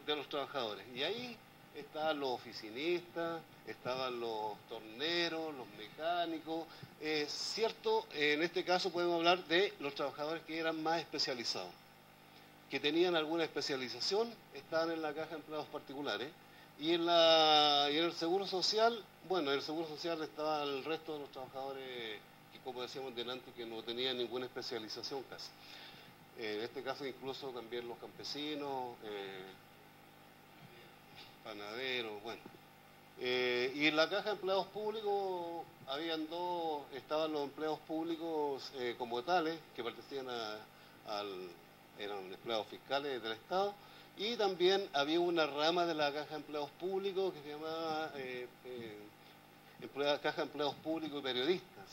de los trabajadores. Y ahí estaban los oficinistas, estaban los torneros, los mecánicos. Cierto, en este caso podemos hablar de los trabajadores que eran más especializados, que tenían alguna especialización, estaban en la caja de empleados particulares. Y en el Seguro Social, bueno, en el Seguro Social estaba el resto de los trabajadores que, como decíamos delante, que no tenían ninguna especialización casi. En este caso incluso también los campesinos, panaderos, bueno. Y en la caja de empleados públicos estaban los empleados públicos como tales, que pertenecían eran empleados fiscales del Estado. Y también había una rama de la caja de empleados públicos que se llamaba caja de empleados públicos y periodistas.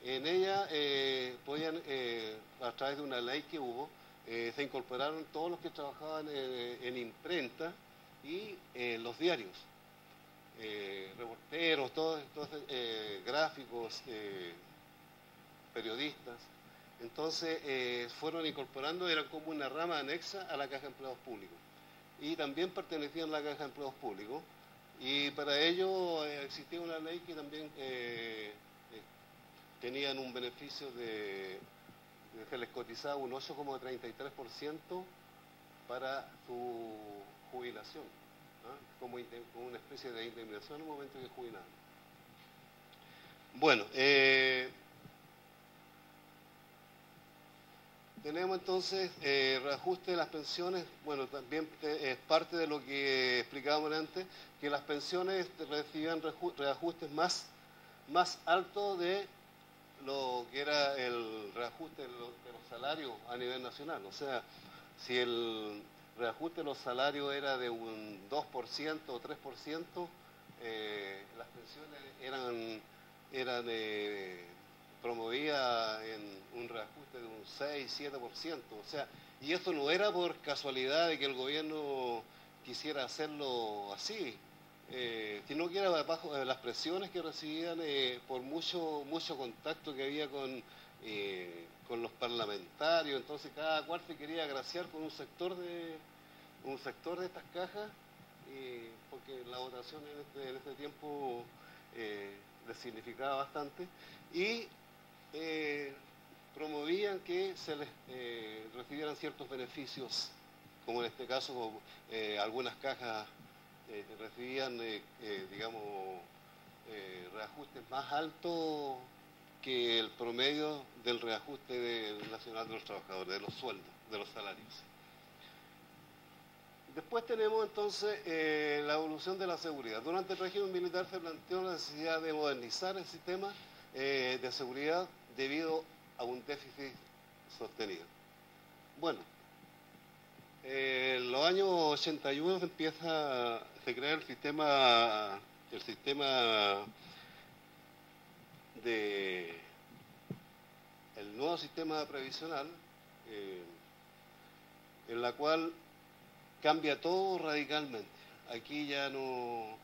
En ella podían, a través de una ley que hubo, se incorporaron todos los que trabajaban en imprenta y los diarios, reporteros, todos gráficos, periodistas. Entonces fueron incorporando, eran como una rama anexa a la caja de empleados públicos. Y también pertenecían a la caja de empleados públicos. Y para ello existía una ley que también tenían un beneficio se les cotizaba un 8,33% para su jubilación, ¿no? Como una especie de indemnización en el momento que jubilaban. Bueno, tenemos entonces reajuste de las pensiones. Bueno, también es parte de lo que explicábamos antes, que las pensiones recibían reajustes más altos de lo que era el reajuste de los salarios a nivel nacional. O sea, si el reajuste de los salarios era de un 2% o 3%, las pensiones eran promovidas en un reajuste de un 6-7%. O sea, y esto no era por casualidad de que el gobierno quisiera hacerlo así, sino que era bajo las presiones que recibían por mucho contacto que había con los parlamentarios. Entonces cada cual se quería agraciar con un sector de estas cajas, porque la votación en este tiempo les significaba bastante, y promovían que se les recibieran ciertos beneficios, como en este caso algunas cajas recibían, digamos, reajustes más altos que el promedio del reajuste nacional de los trabajadores, de los sueldos, de los salarios. Después tenemos entonces la evolución de la seguridad. Durante el régimen militar se planteó la necesidad de modernizar el sistema de seguridad debido a un déficit sostenido. Bueno, en los años 81 se crea el sistema el nuevo sistema previsional, en la cual cambia todo radicalmente. Aquí ya no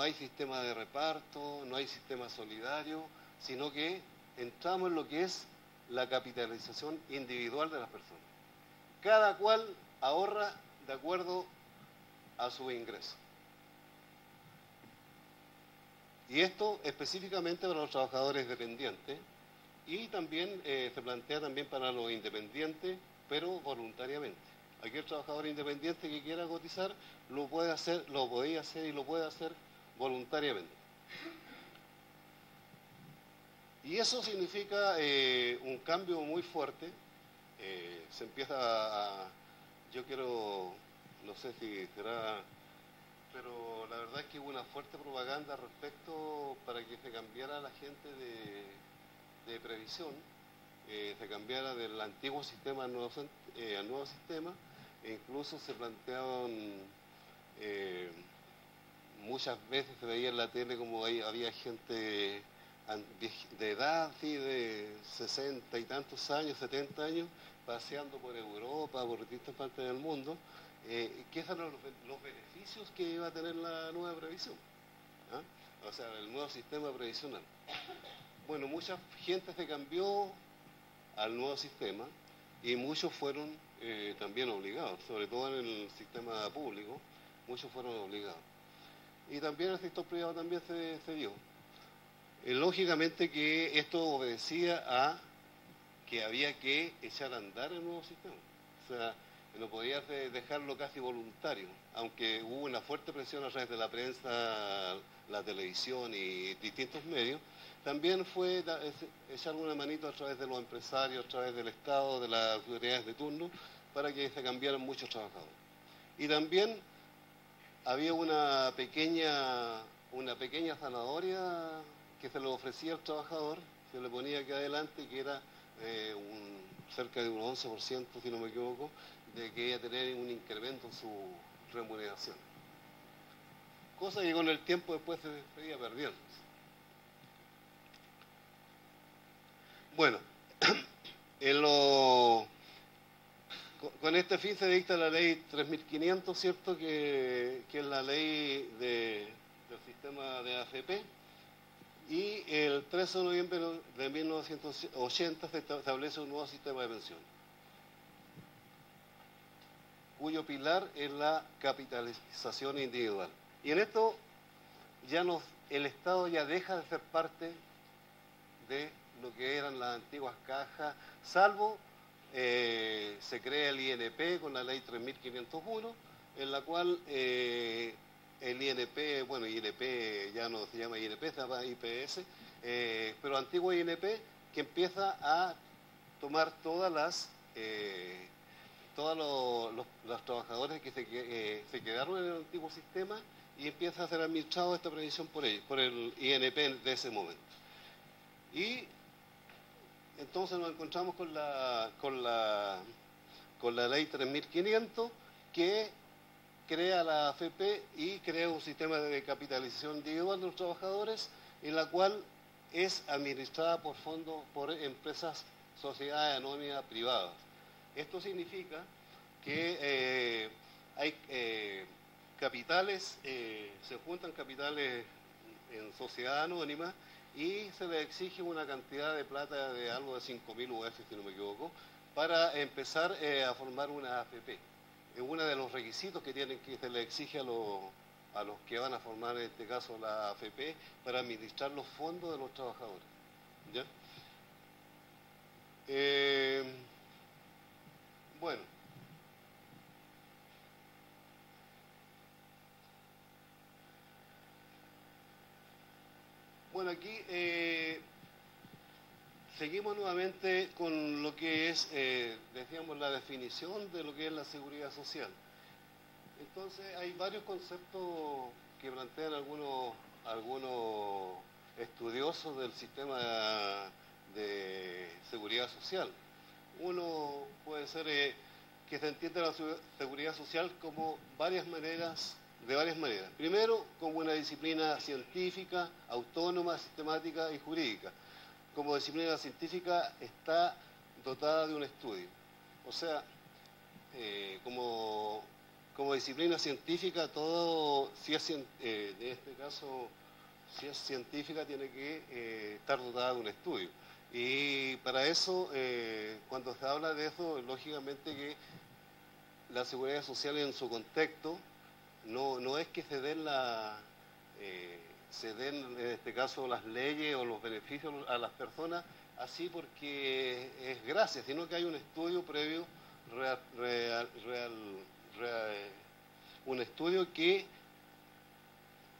hay sistema de reparto, no hay sistema solidario, sino que entramos en lo que es la capitalización individual de las personas. Cada cual ahorra de acuerdo a su ingreso. Y esto específicamente para los trabajadores dependientes, y también se plantea también para los independientes, pero voluntariamente. Aquel trabajador independiente que quiera cotizar lo podía hacer y lo puede hacer voluntariamente. Y eso significa un cambio muy fuerte. Se empieza no sé si será, pero la verdad es que hubo una fuerte propaganda respecto para que se cambiara la gente de previsión, se cambiara del antiguo sistema al nuevo sistema, e incluso se planteaban, muchas veces se veía en la tele como había gente de edad, ¿sí?, de 60 y tantos años, 70 años, paseando por Europa, por distintas partes del mundo, que esos eran los beneficios que iba a tener la nueva previsión, ¿ah? O sea, el nuevo sistema previsional. Bueno, mucha gente se cambió al nuevo sistema y muchos fueron también obligados, sobre todo en el sistema público, muchos fueron obligados. Y también el sector privado también se dio. Lógicamente que esto obedecía a que había que echar a andar el nuevo sistema. O sea, no podía dejarlo casi voluntario, aunque hubo una fuerte presión a través de la prensa, la televisión y distintos medios. También fue echar una manito a través de los empresarios, a través del Estado, de las autoridades de turno, para que se cambiaran muchos trabajadores. Y también había una pequeña zanahoria que se le ofrecía al trabajador, se le ponía aquí adelante, que era cerca de un 11%, si no me equivoco, de que iba a tener un incremento en su remuneración. Cosa que con el tiempo después se iba perdiendo. Bueno, con este fin se dicta la ley 3500, ¿cierto?, que es la ley del sistema de AFP, y el 13 de noviembre de 1980 se establece un nuevo sistema de pensiones, cuyo pilar es la capitalización individual. Y en esto el Estado ya deja de ser parte de lo que eran las antiguas cajas, salvo se crea el INP con la ley 3501, en la cual el INP, bueno, INP ya no se llama INP, se llama IPS, pero antiguo INP, que empieza a tomar todos los trabajadores que se quedaron en el antiguo sistema, y empieza a ser administrado esta previsión por el INP de ese momento. Y entonces nos encontramos con la ley 3500, que crea la AFP y crea un sistema de capitalización individual de los trabajadores, en la cual es administrada por fondos, por empresas, sociedades anónimas privadas. Esto significa que hay capitales, se juntan capitales en sociedad anónima y se les exige una cantidad de plata de algo de 5.000 UF, si no me equivoco, para empezar a formar una AFP. Es uno de los requisitos que se les exige a los que van a formar, en este caso, la AFP, para administrar los fondos de los trabajadores. ¿Ya? Bueno. Bueno, aquí seguimos nuevamente con lo que es, decíamos, la definición de lo que es la seguridad social. Entonces, hay varios conceptos que plantean algunos estudiosos del sistema de seguridad social. Uno puede ser que se entienda la seguridad social como de varias maneras. Primero, como una disciplina científica, autónoma, sistemática y jurídica. Como disciplina científica está dotada de un estudio. O sea, como disciplina científica, todo, si es, en este caso, si es científica, tiene que estar dotada de un estudio. Y para eso, cuando se habla de eso, lógicamente que la seguridad social en su contexto no es que se den en este caso las leyes o los beneficios a las personas así porque es gracia, sino que hay un estudio previo, un estudio que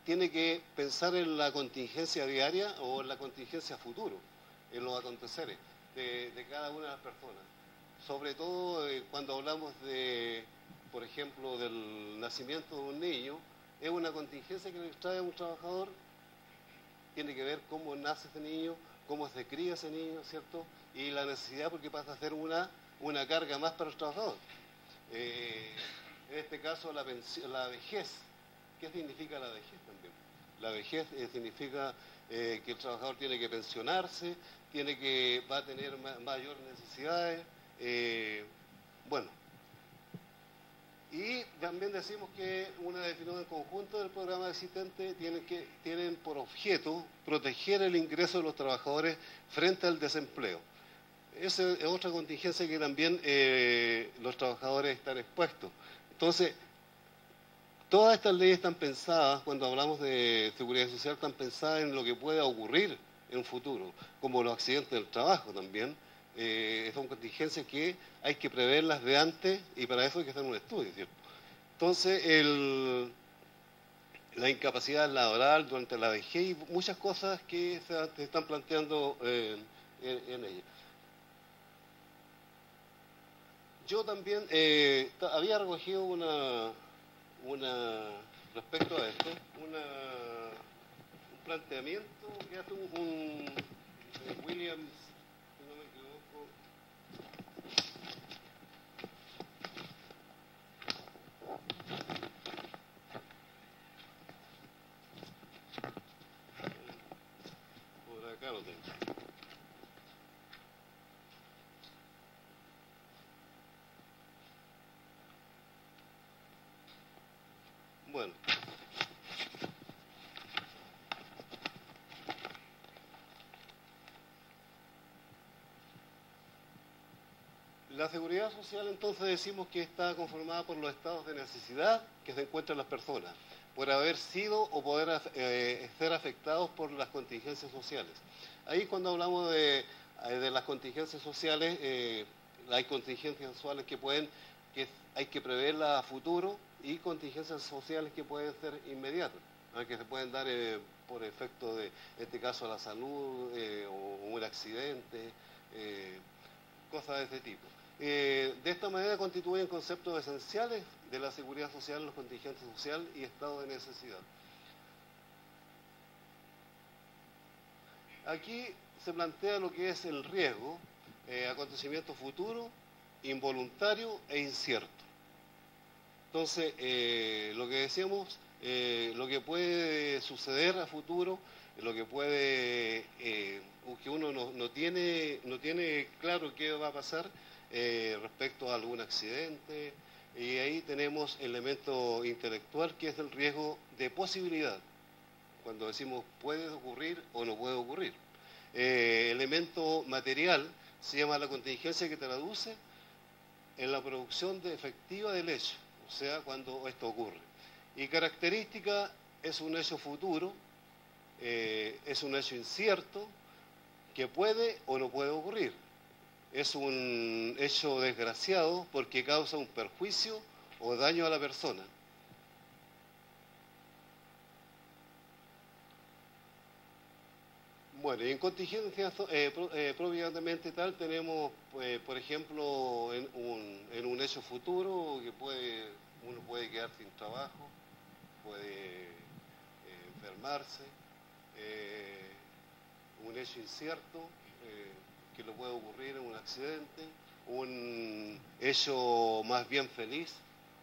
tiene que pensar en la contingencia diaria o en la contingencia futuro, en los aconteceres de cada una de las personas. Sobre todo cuando hablamos de, por ejemplo, del nacimiento de un niño, es una contingencia que le trae a un trabajador, tiene que ver cómo nace ese niño, cómo se cría ese niño, ¿cierto? Y la necesidad porque pasa a ser una carga más para el trabajador. En este caso, la vejez. ¿Qué significa la vejez también? La vejez significa que el trabajador tiene que pensionarse, va a tener mayores necesidades, bueno. Y también decimos que una definición en conjunto del programa existente tienen por objeto proteger el ingreso de los trabajadores frente al desempleo. Esa es otra contingencia que también los trabajadores están expuestos. Entonces, todas estas leyes están pensadas, cuando hablamos de seguridad social, están pensadas en lo que pueda ocurrir en un futuro, como los accidentes del trabajo también. Son contingencias que hay que preverlas de antes y para eso hay que hacer un estudio, ¿cierto? Entonces, la incapacidad laboral durante la vejez y muchas cosas que se están planteando en ella. Yo también había recogido respecto a esto, un planteamiento que hace un Williams, si no me equivoco. Por acá lo tengo. Bueno. La seguridad social entonces decimos que está conformada por los estados de necesidad que se encuentran las personas, por haber sido o poder ser afectados por las contingencias sociales. Ahí cuando hablamos de las contingencias sociales, hay contingencias sociales que hay que preverlas a futuro y contingencias sociales que pueden ser inmediatas, que se pueden dar por efecto de, en este caso, la salud o un accidente, cosas de ese tipo. De esta manera constituyen conceptos esenciales de la seguridad social, los contingentes social y estado de necesidad. Aquí se plantea lo que es el riesgo, acontecimiento futuro, involuntario e incierto. Entonces, lo que decíamos, lo que puede suceder a futuro, lo que puede, que uno no tiene claro qué va a pasar respecto a algún accidente, y ahí tenemos elemento intelectual que es el riesgo de posibilidad, cuando decimos puede ocurrir o no puede ocurrir. Elemento material se llama la contingencia, que traduce en la producción efectiva del hecho, o sea, cuando esto ocurre. Y característica es un hecho futuro, es un hecho incierto, que puede o no puede ocurrir. Es un hecho desgraciado porque causa un perjuicio o daño a la persona. Bueno, y en contingencia propiamente tal tenemos, por ejemplo, en un hecho futuro que uno puede quedar sin trabajo, puede enfermarse, un hecho incierto que le puede ocurrir en un accidente, un hecho más bien feliz,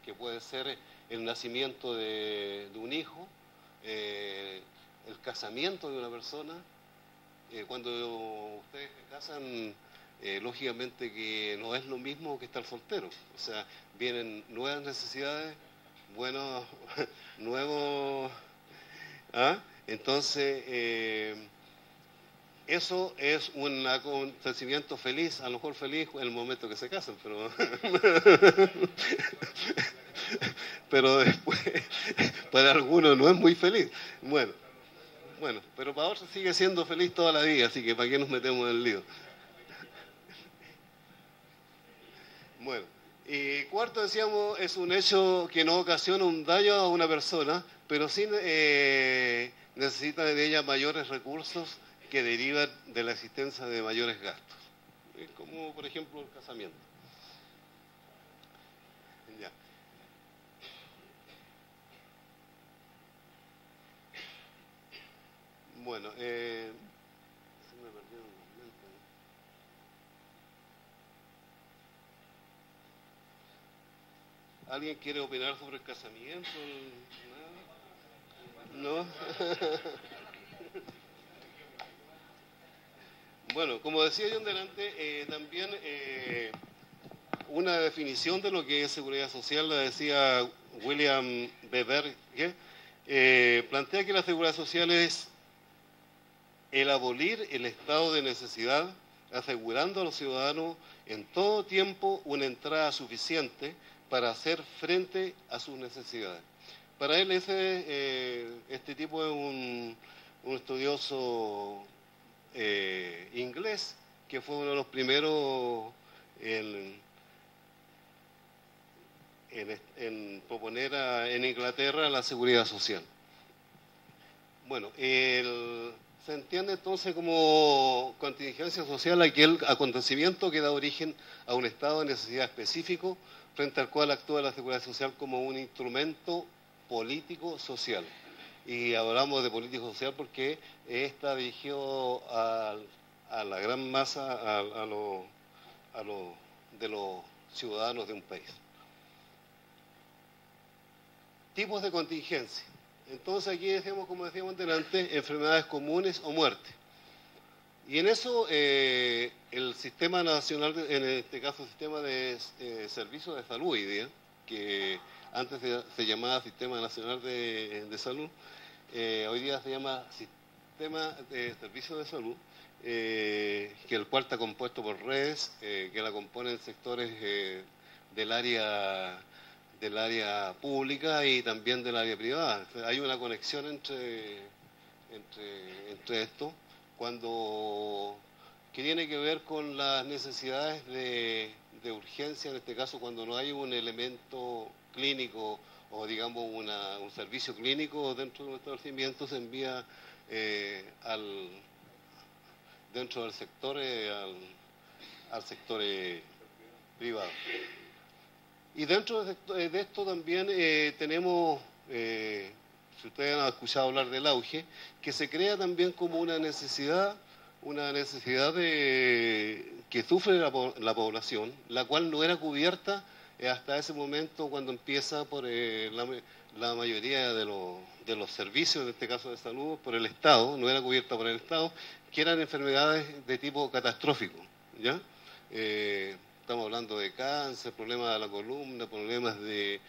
que puede ser el nacimiento de un hijo, el casamiento de una persona. Cuando ustedes se casan, lógicamente que no es lo mismo que estar soltero. O sea, vienen nuevas necesidades, nuevos... ¿ah? Entonces, eso es un acontecimiento feliz, a lo mejor feliz en el momento que se casan, pero... pero después, para algunos no es muy feliz. Bueno, pero para otros sigue siendo feliz toda la vida, así que ¿para qué nos metemos en el lío? Bueno, y cuarto, decíamos, es un hecho que no ocasiona un daño a una persona, pero sí necesita de ella mayores recursos que derivan de la existencia de mayores gastos, como por ejemplo el casamiento. Ya. Bueno, se me perdió un momento. ¿Alguien quiere opinar sobre el casamiento? ¿No? Bueno, como decía yo delante, también una definición de lo que es seguridad social la decía William Weber, plantea que la seguridad social es el abolir el estado de necesidad, asegurando a los ciudadanos en todo tiempo una entrada suficiente para hacer frente a sus necesidades. Para él este tipo es un estudioso inglés que fue uno de los primeros en proponer en Inglaterra la seguridad social. Bueno, se entiende entonces como contingencia social aquel acontecimiento que da origen a un estado de necesidad específico frente al cual actúa la seguridad social como un instrumento político social. Y hablamos de político social porque está dirigido a la gran masa de los ciudadanos de un país. Tipos de contingencia. Entonces aquí decimos, como decíamos antes, enfermedades comunes o muerte. Y en eso el Sistema Nacional, en este caso Sistema de Servicios de Salud hoy día, que antes se llamaba Sistema Nacional de Salud, hoy día se llama Sistema de Servicios de Salud, que el cual está compuesto por redes que la componen sectores del área pública y también del área privada. Hay una conexión entre esto, que tiene que ver con las necesidades de urgencia, en este caso cuando no hay un elemento clínico o digamos un servicio clínico dentro de nuestro establecimiento, se envía dentro del sector al sector privado. Y dentro de esto también tenemos, si ustedes han escuchado hablar del auge, que se crea también como una necesidad que sufre la población, la cual no era cubierta hasta ese momento cuando empieza por la mayoría de los servicios, en este caso de salud, por el Estado, no era cubierta por el Estado, que eran enfermedades de tipo catastrófico, ¿ya? Estamos hablando de cáncer, problemas de la columna, problemas de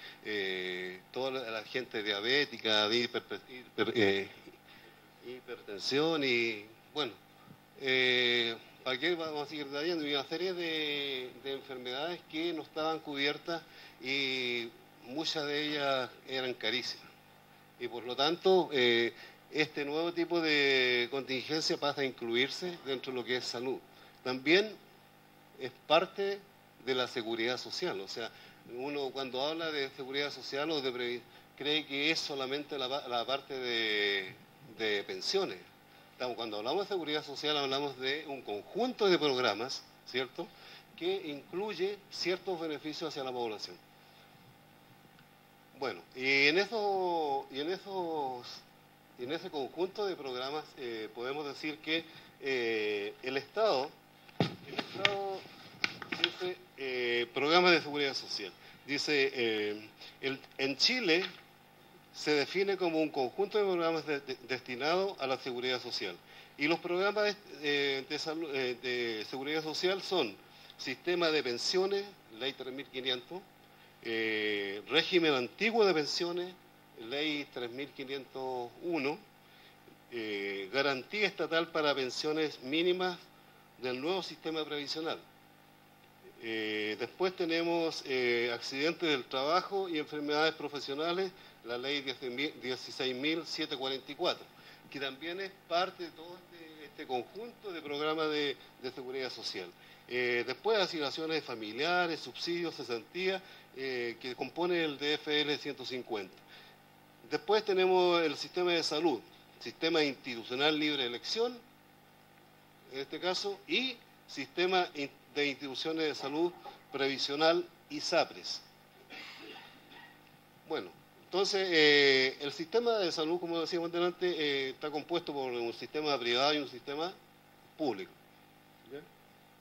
toda la gente diabética, de hipertensión y, bueno, ¿para qué vamos a seguir detallando? Y una serie de enfermedades que no estaban cubiertas y muchas de ellas eran carísimas. Y por lo tanto, este nuevo tipo de contingencia pasa a incluirse dentro de lo que es salud. También es parte de la seguridad social. O sea, uno cuando habla de seguridad social o de cree que es solamente la parte de pensiones. Cuando hablamos de seguridad social hablamos de un conjunto de programas, ¿cierto?, que incluye ciertos beneficios hacia la población. Bueno, y en ese conjunto de programas podemos decir que el Estado dice programas de seguridad social. Dice, en Chile se define como un conjunto de programas destinados a la seguridad social. Y los programas de seguridad social son Sistema de Pensiones, Ley 3500, Régimen Antiguo de Pensiones, Ley 3501, Garantía Estatal para Pensiones Mínimas del nuevo Sistema Previsional. Después tenemos accidentes del trabajo y enfermedades profesionales, la ley 16.744, que también es parte de todo este conjunto de programas de seguridad social. Después asignaciones familiares, subsidios, cesantías, que compone el DFL 150. Después tenemos el sistema de salud, sistema institucional libre de elección, en este caso, y sistema de instituciones de salud previsional y SAPRES. Bueno, entonces el sistema de salud, como decíamos delante, está compuesto por un sistema privado y un sistema público.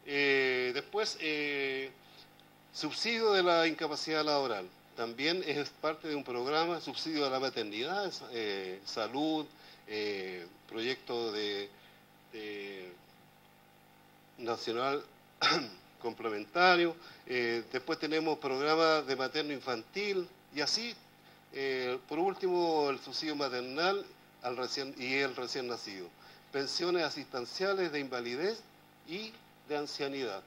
Después, subsidio de la incapacidad laboral. También es parte de un programa, subsidio de la maternidad, salud, proyecto de nacional complementario. Después tenemos programas de materno-infantil y así, por último, el subsidio maternal y el recién nacido. Pensiones asistenciales de invalidez y de ancianidad.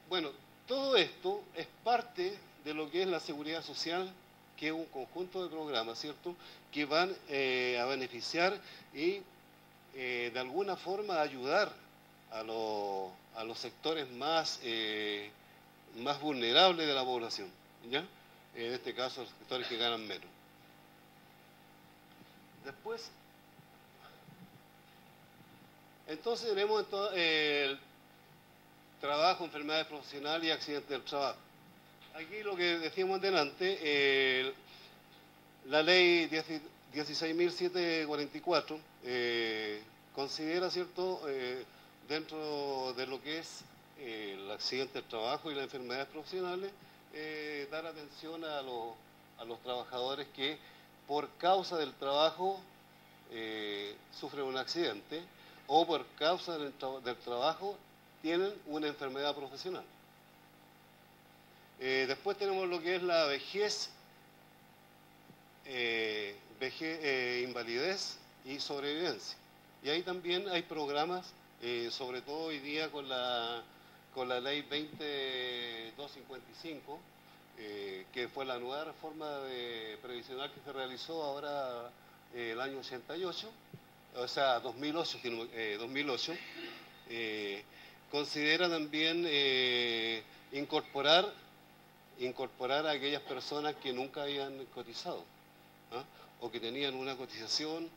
Bueno, todo esto es parte de lo que es la seguridad social, que es un conjunto de programas, ¿cierto?, que van a beneficiar y de alguna forma ayudar a los sectores más vulnerables de la población, ¿ya? En este caso, los sectores que ganan menos. Después, entonces tenemos el trabajo, enfermedades profesionales y accidentes del trabajo. Aquí lo que decíamos delante, la ley 16.744 considera, ¿cierto?, dentro de lo que es el accidente del trabajo y las enfermedades profesionales, dar atención a los trabajadores que por causa del trabajo sufren un accidente o por causa del trabajo tienen una enfermedad profesional. Después tenemos lo que es la vejez, invalidez y sobrevivencia. Y ahí también hay programas, sobre todo hoy día con la ley 20255, que fue la nueva reforma previsional que se realizó ahora el año 88, o sea, 2008, considera también incorporar a aquellas personas que nunca habían cotizado, ¿ah?, o que tenían una cotización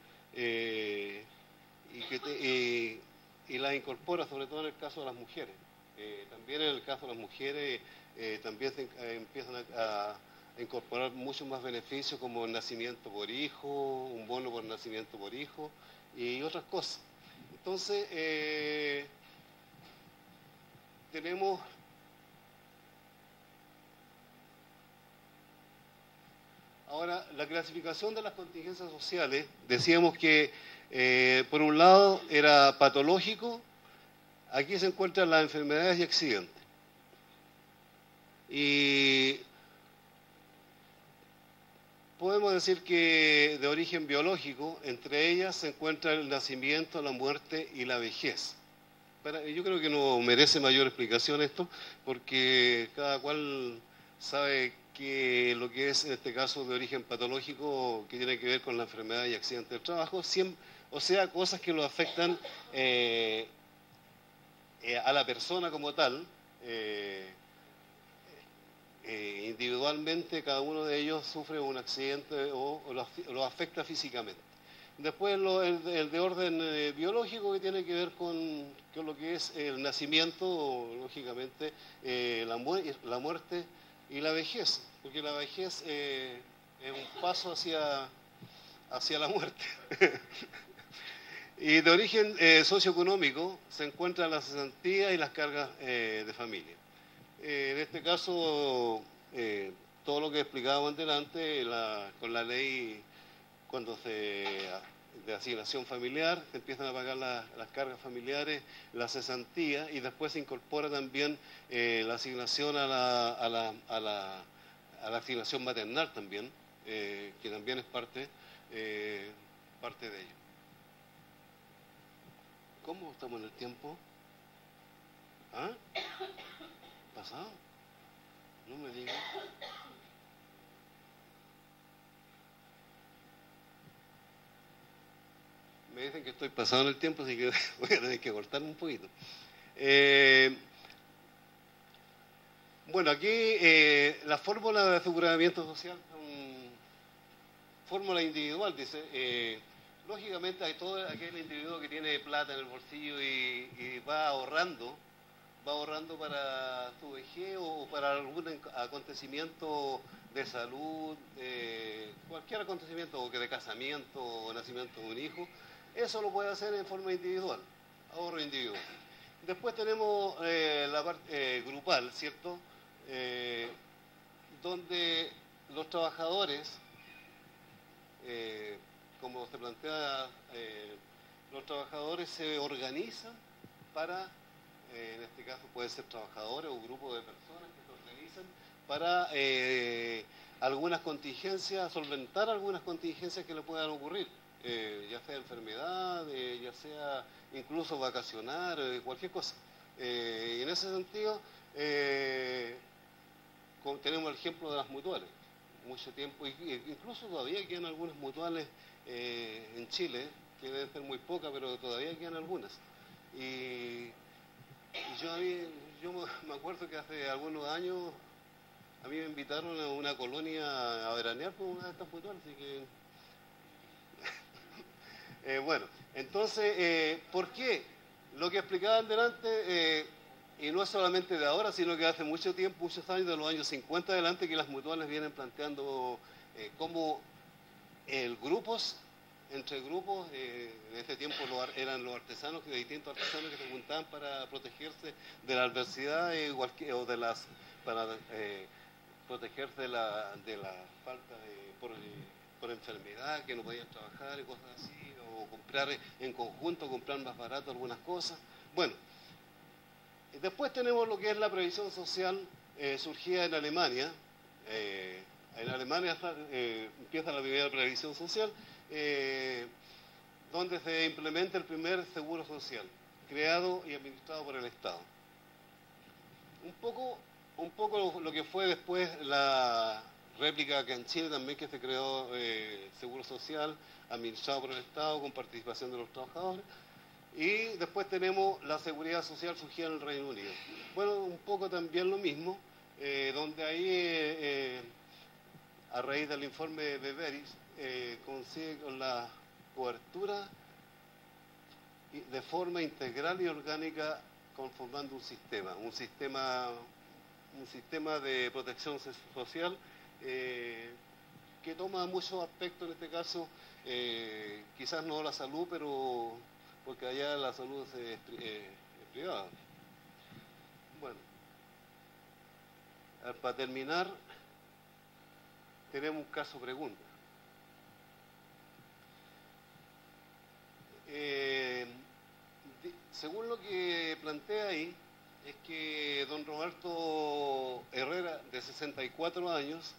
y la incorpora, sobre todo en el caso de las mujeres. También en el caso de las mujeres también se empiezan a incorporar muchos más beneficios, como el nacimiento por hijo, un bono por nacimiento por hijo y otras cosas. Entonces, tenemos Ahora, la clasificación de las contingencias sociales, decíamos que por un lado era patológico, aquí se encuentran las enfermedades y accidentes. Y podemos decir que de origen biológico, entre ellas se encuentra el nacimiento, la muerte y la vejez. Yo creo que no merece mayor explicación esto, porque cada cual sabe que lo que es en este caso de origen patológico, que tiene que ver con la enfermedad y accidente del trabajo, o sea, cosas que lo afectan a la persona como tal, individualmente cada uno de ellos sufre un accidente o lo afecta físicamente. Después el de orden biológico, que tiene que ver con lo que es el nacimiento, lógicamente, la muerte y la vejez, porque la vejez es un paso hacia la muerte. Y de origen socioeconómico se encuentran las cesantías y las cargas de familia. En este caso, todo lo que explicábamos antes, con la ley, cuando de asignación familiar, se empiezan a pagar las cargas familiares, la cesantía, y después se incorpora también la asignación a la asignación maternal también, que también es parte de ello. ¿Cómo estamos en el tiempo? ¿Ah? ¿Pasado? No me digas. Me dicen que estoy pasado en el tiempo, así que voy a tener que cortarme un poquito. Bueno, aquí la fórmula de aseguramiento social es fórmula individual, dice. Lógicamente hay todo aquel individuo que tiene plata en el bolsillo y va ahorrando para su vejez o para algún acontecimiento de salud, cualquier acontecimiento, o que de casamiento o nacimiento de un hijo. Eso lo puede hacer en forma individual, ahorro individual. Después tenemos la parte grupal, ¿cierto? Donde los trabajadores, como se plantea, los trabajadores se organizan para, en este caso puede ser trabajadores o grupos de personas que se organizan para algunas contingencias, solventar algunas contingencias que le puedan ocurrir. Ya sea enfermedad, ya sea incluso vacacionar, cualquier cosa. Y en ese sentido, tenemos el ejemplo de las mutuales. Mucho tiempo, incluso todavía quedan algunas mutuales en Chile, que deben ser muy pocas, pero todavía quedan algunas. Y yo me acuerdo que hace algunos años a mí me invitaron a una colonia a veranear por una de estas mutuales, así que... bueno, entonces, ¿por qué? Lo que explicaban delante, y no es solamente de ahora, sino que hace mucho tiempo, muchos años, de los años 50 adelante, que las mutuales vienen planteando cómo entre grupos, en este tiempo eran los artesanos, distintos artesanos que se juntaban para protegerse de la adversidad o para protegerse de la falta por enfermedad, que no podían trabajar y cosas así, o comprar en conjunto, comprar más barato algunas cosas. Bueno, después tenemos lo que es la previsión social surgida en Alemania. En Alemania empieza la primera previsión social, donde se implementa el primer seguro social, creado y administrado por el Estado. Un poco lo que fue después la réplica acá en Chile también, que se creó seguro social, administrado por el Estado, con participación de los trabajadores. Y después tenemos la seguridad social surgida en el Reino Unido. Bueno, un poco también lo mismo, donde ahí, a raíz del informe de Beveridge, consigue con la cobertura de forma integral y orgánica, conformando un sistema de protección social que toma muchos aspectos, en este caso, quizás no la salud, pero porque allá la salud es privada. Bueno, para terminar, tenemos un caso pregunta. Según lo que plantea ahí, es que don Roberto Herrera, de 64 años,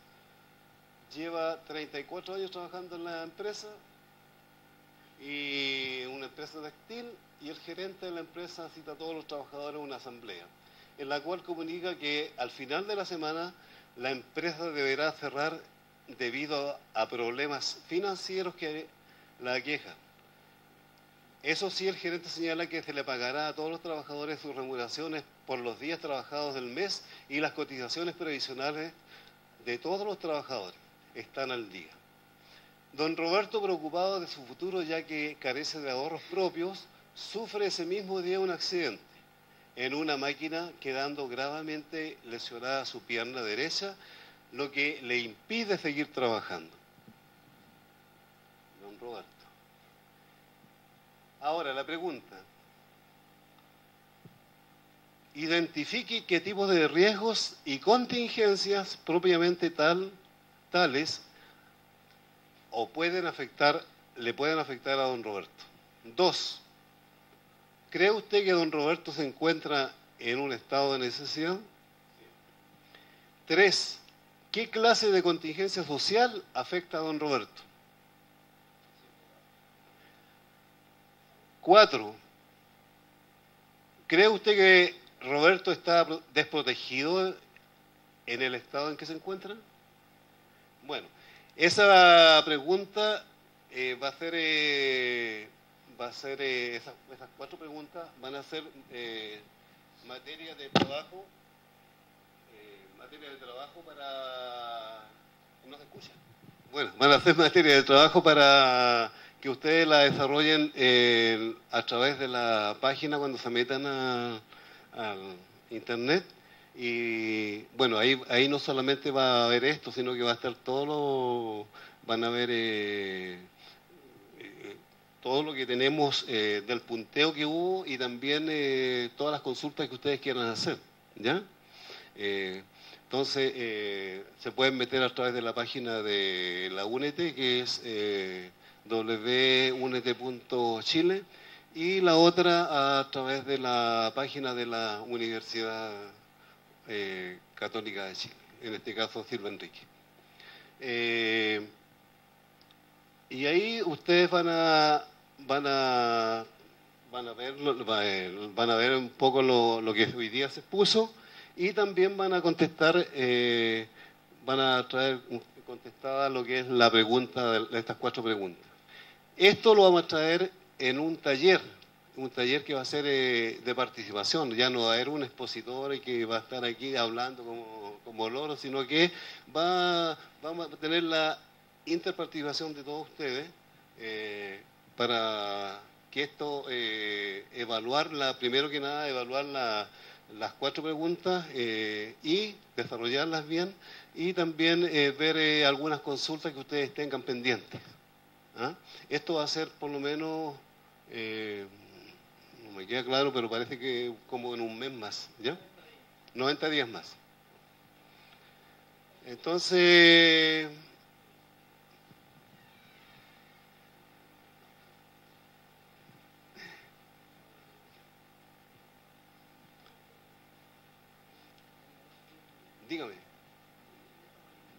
lleva 34 años trabajando en la empresa, y una empresa textil, y el gerente de la empresa cita a todos los trabajadores a una asamblea, en la cual comunica que al final de la semana la empresa deberá cerrar debido a problemas financieros que la aquejan. Eso sí, el gerente señala que se le pagará a todos los trabajadores sus remuneraciones por los días trabajados del mes, y las cotizaciones previsionales de todos los trabajadores están al día. Don Roberto, preocupado de su futuro ya que carece de ahorros propios, sufre ese mismo día un accidente en una máquina, quedando gravemente lesionada su pierna derecha, lo que le impide seguir trabajando. Don Roberto. Ahora, la pregunta. Identifique qué tipo de riesgos y contingencias propiamente tales o le pueden afectar a don Roberto. 2. ¿Cree usted que don Roberto se encuentra en un estado de necesidad? 3. ¿Qué clase de contingencia social afecta a don Roberto? 4. ¿Cree usted que Roberto está desprotegido en el estado en que se encuentra? Bueno, esa pregunta esas 4 preguntas van a ser materia de trabajo para... ¿No se escucha? Bueno, van a ser materia de trabajo para que ustedes la desarrollen a través de la página cuando se metan al internet. Y bueno, ahí no solamente va a haber esto, sino que va a estar van a ver todo lo que tenemos del punteo que hubo, y también todas las consultas que ustedes quieran hacer, ¿ya? Entonces, se pueden meter a través de la página de la UNET, que es www.unet.chile, y la otra a través de la página de la Universidad Católica de Chile, en este caso Silva Enrique. Y ahí ustedes van a ver un poco lo que hoy día se expuso, y también van a contestar, van a traer contestada lo que es la pregunta de estas 4 preguntas. Esto lo vamos a traer en un taller que va a ser de participación. Ya no va a haber un expositor y que va a estar aquí hablando como loro, sino que vamos a tener la interparticipación de todos ustedes para que esto, primero que nada, evaluar las 4 preguntas y desarrollarlas bien, y también ver algunas consultas que ustedes tengan pendientes. ¿Ah? Esto va a ser por lo menos, no me queda claro, pero parece que como en un mes más, ¿ya? 90 días más. Entonces,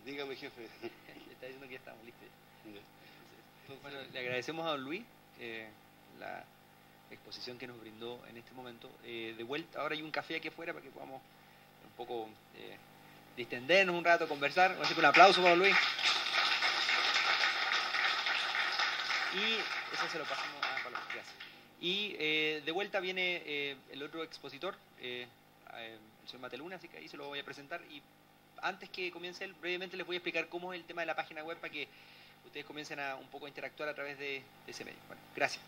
dígame, jefe. Le está diciendo que ya estamos listos. Bueno, le agradecemos a don Luis la exposición que nos brindó en este momento. De vuelta, ahora hay un café aquí afuera para que podamos un poco distendernos un rato, conversar. Así que un aplauso para don Luis. Y eso se lo pasamos a Pablo. Gracias. Y de vuelta viene el otro expositor, el señor Mateluna, así que ahí se lo voy a presentar. Y antes que comience él, brevemente les voy a explicar cómo es el tema de la página web para que ustedes comiencen a un poco a interactuar a través de ese medio. Bueno, gracias.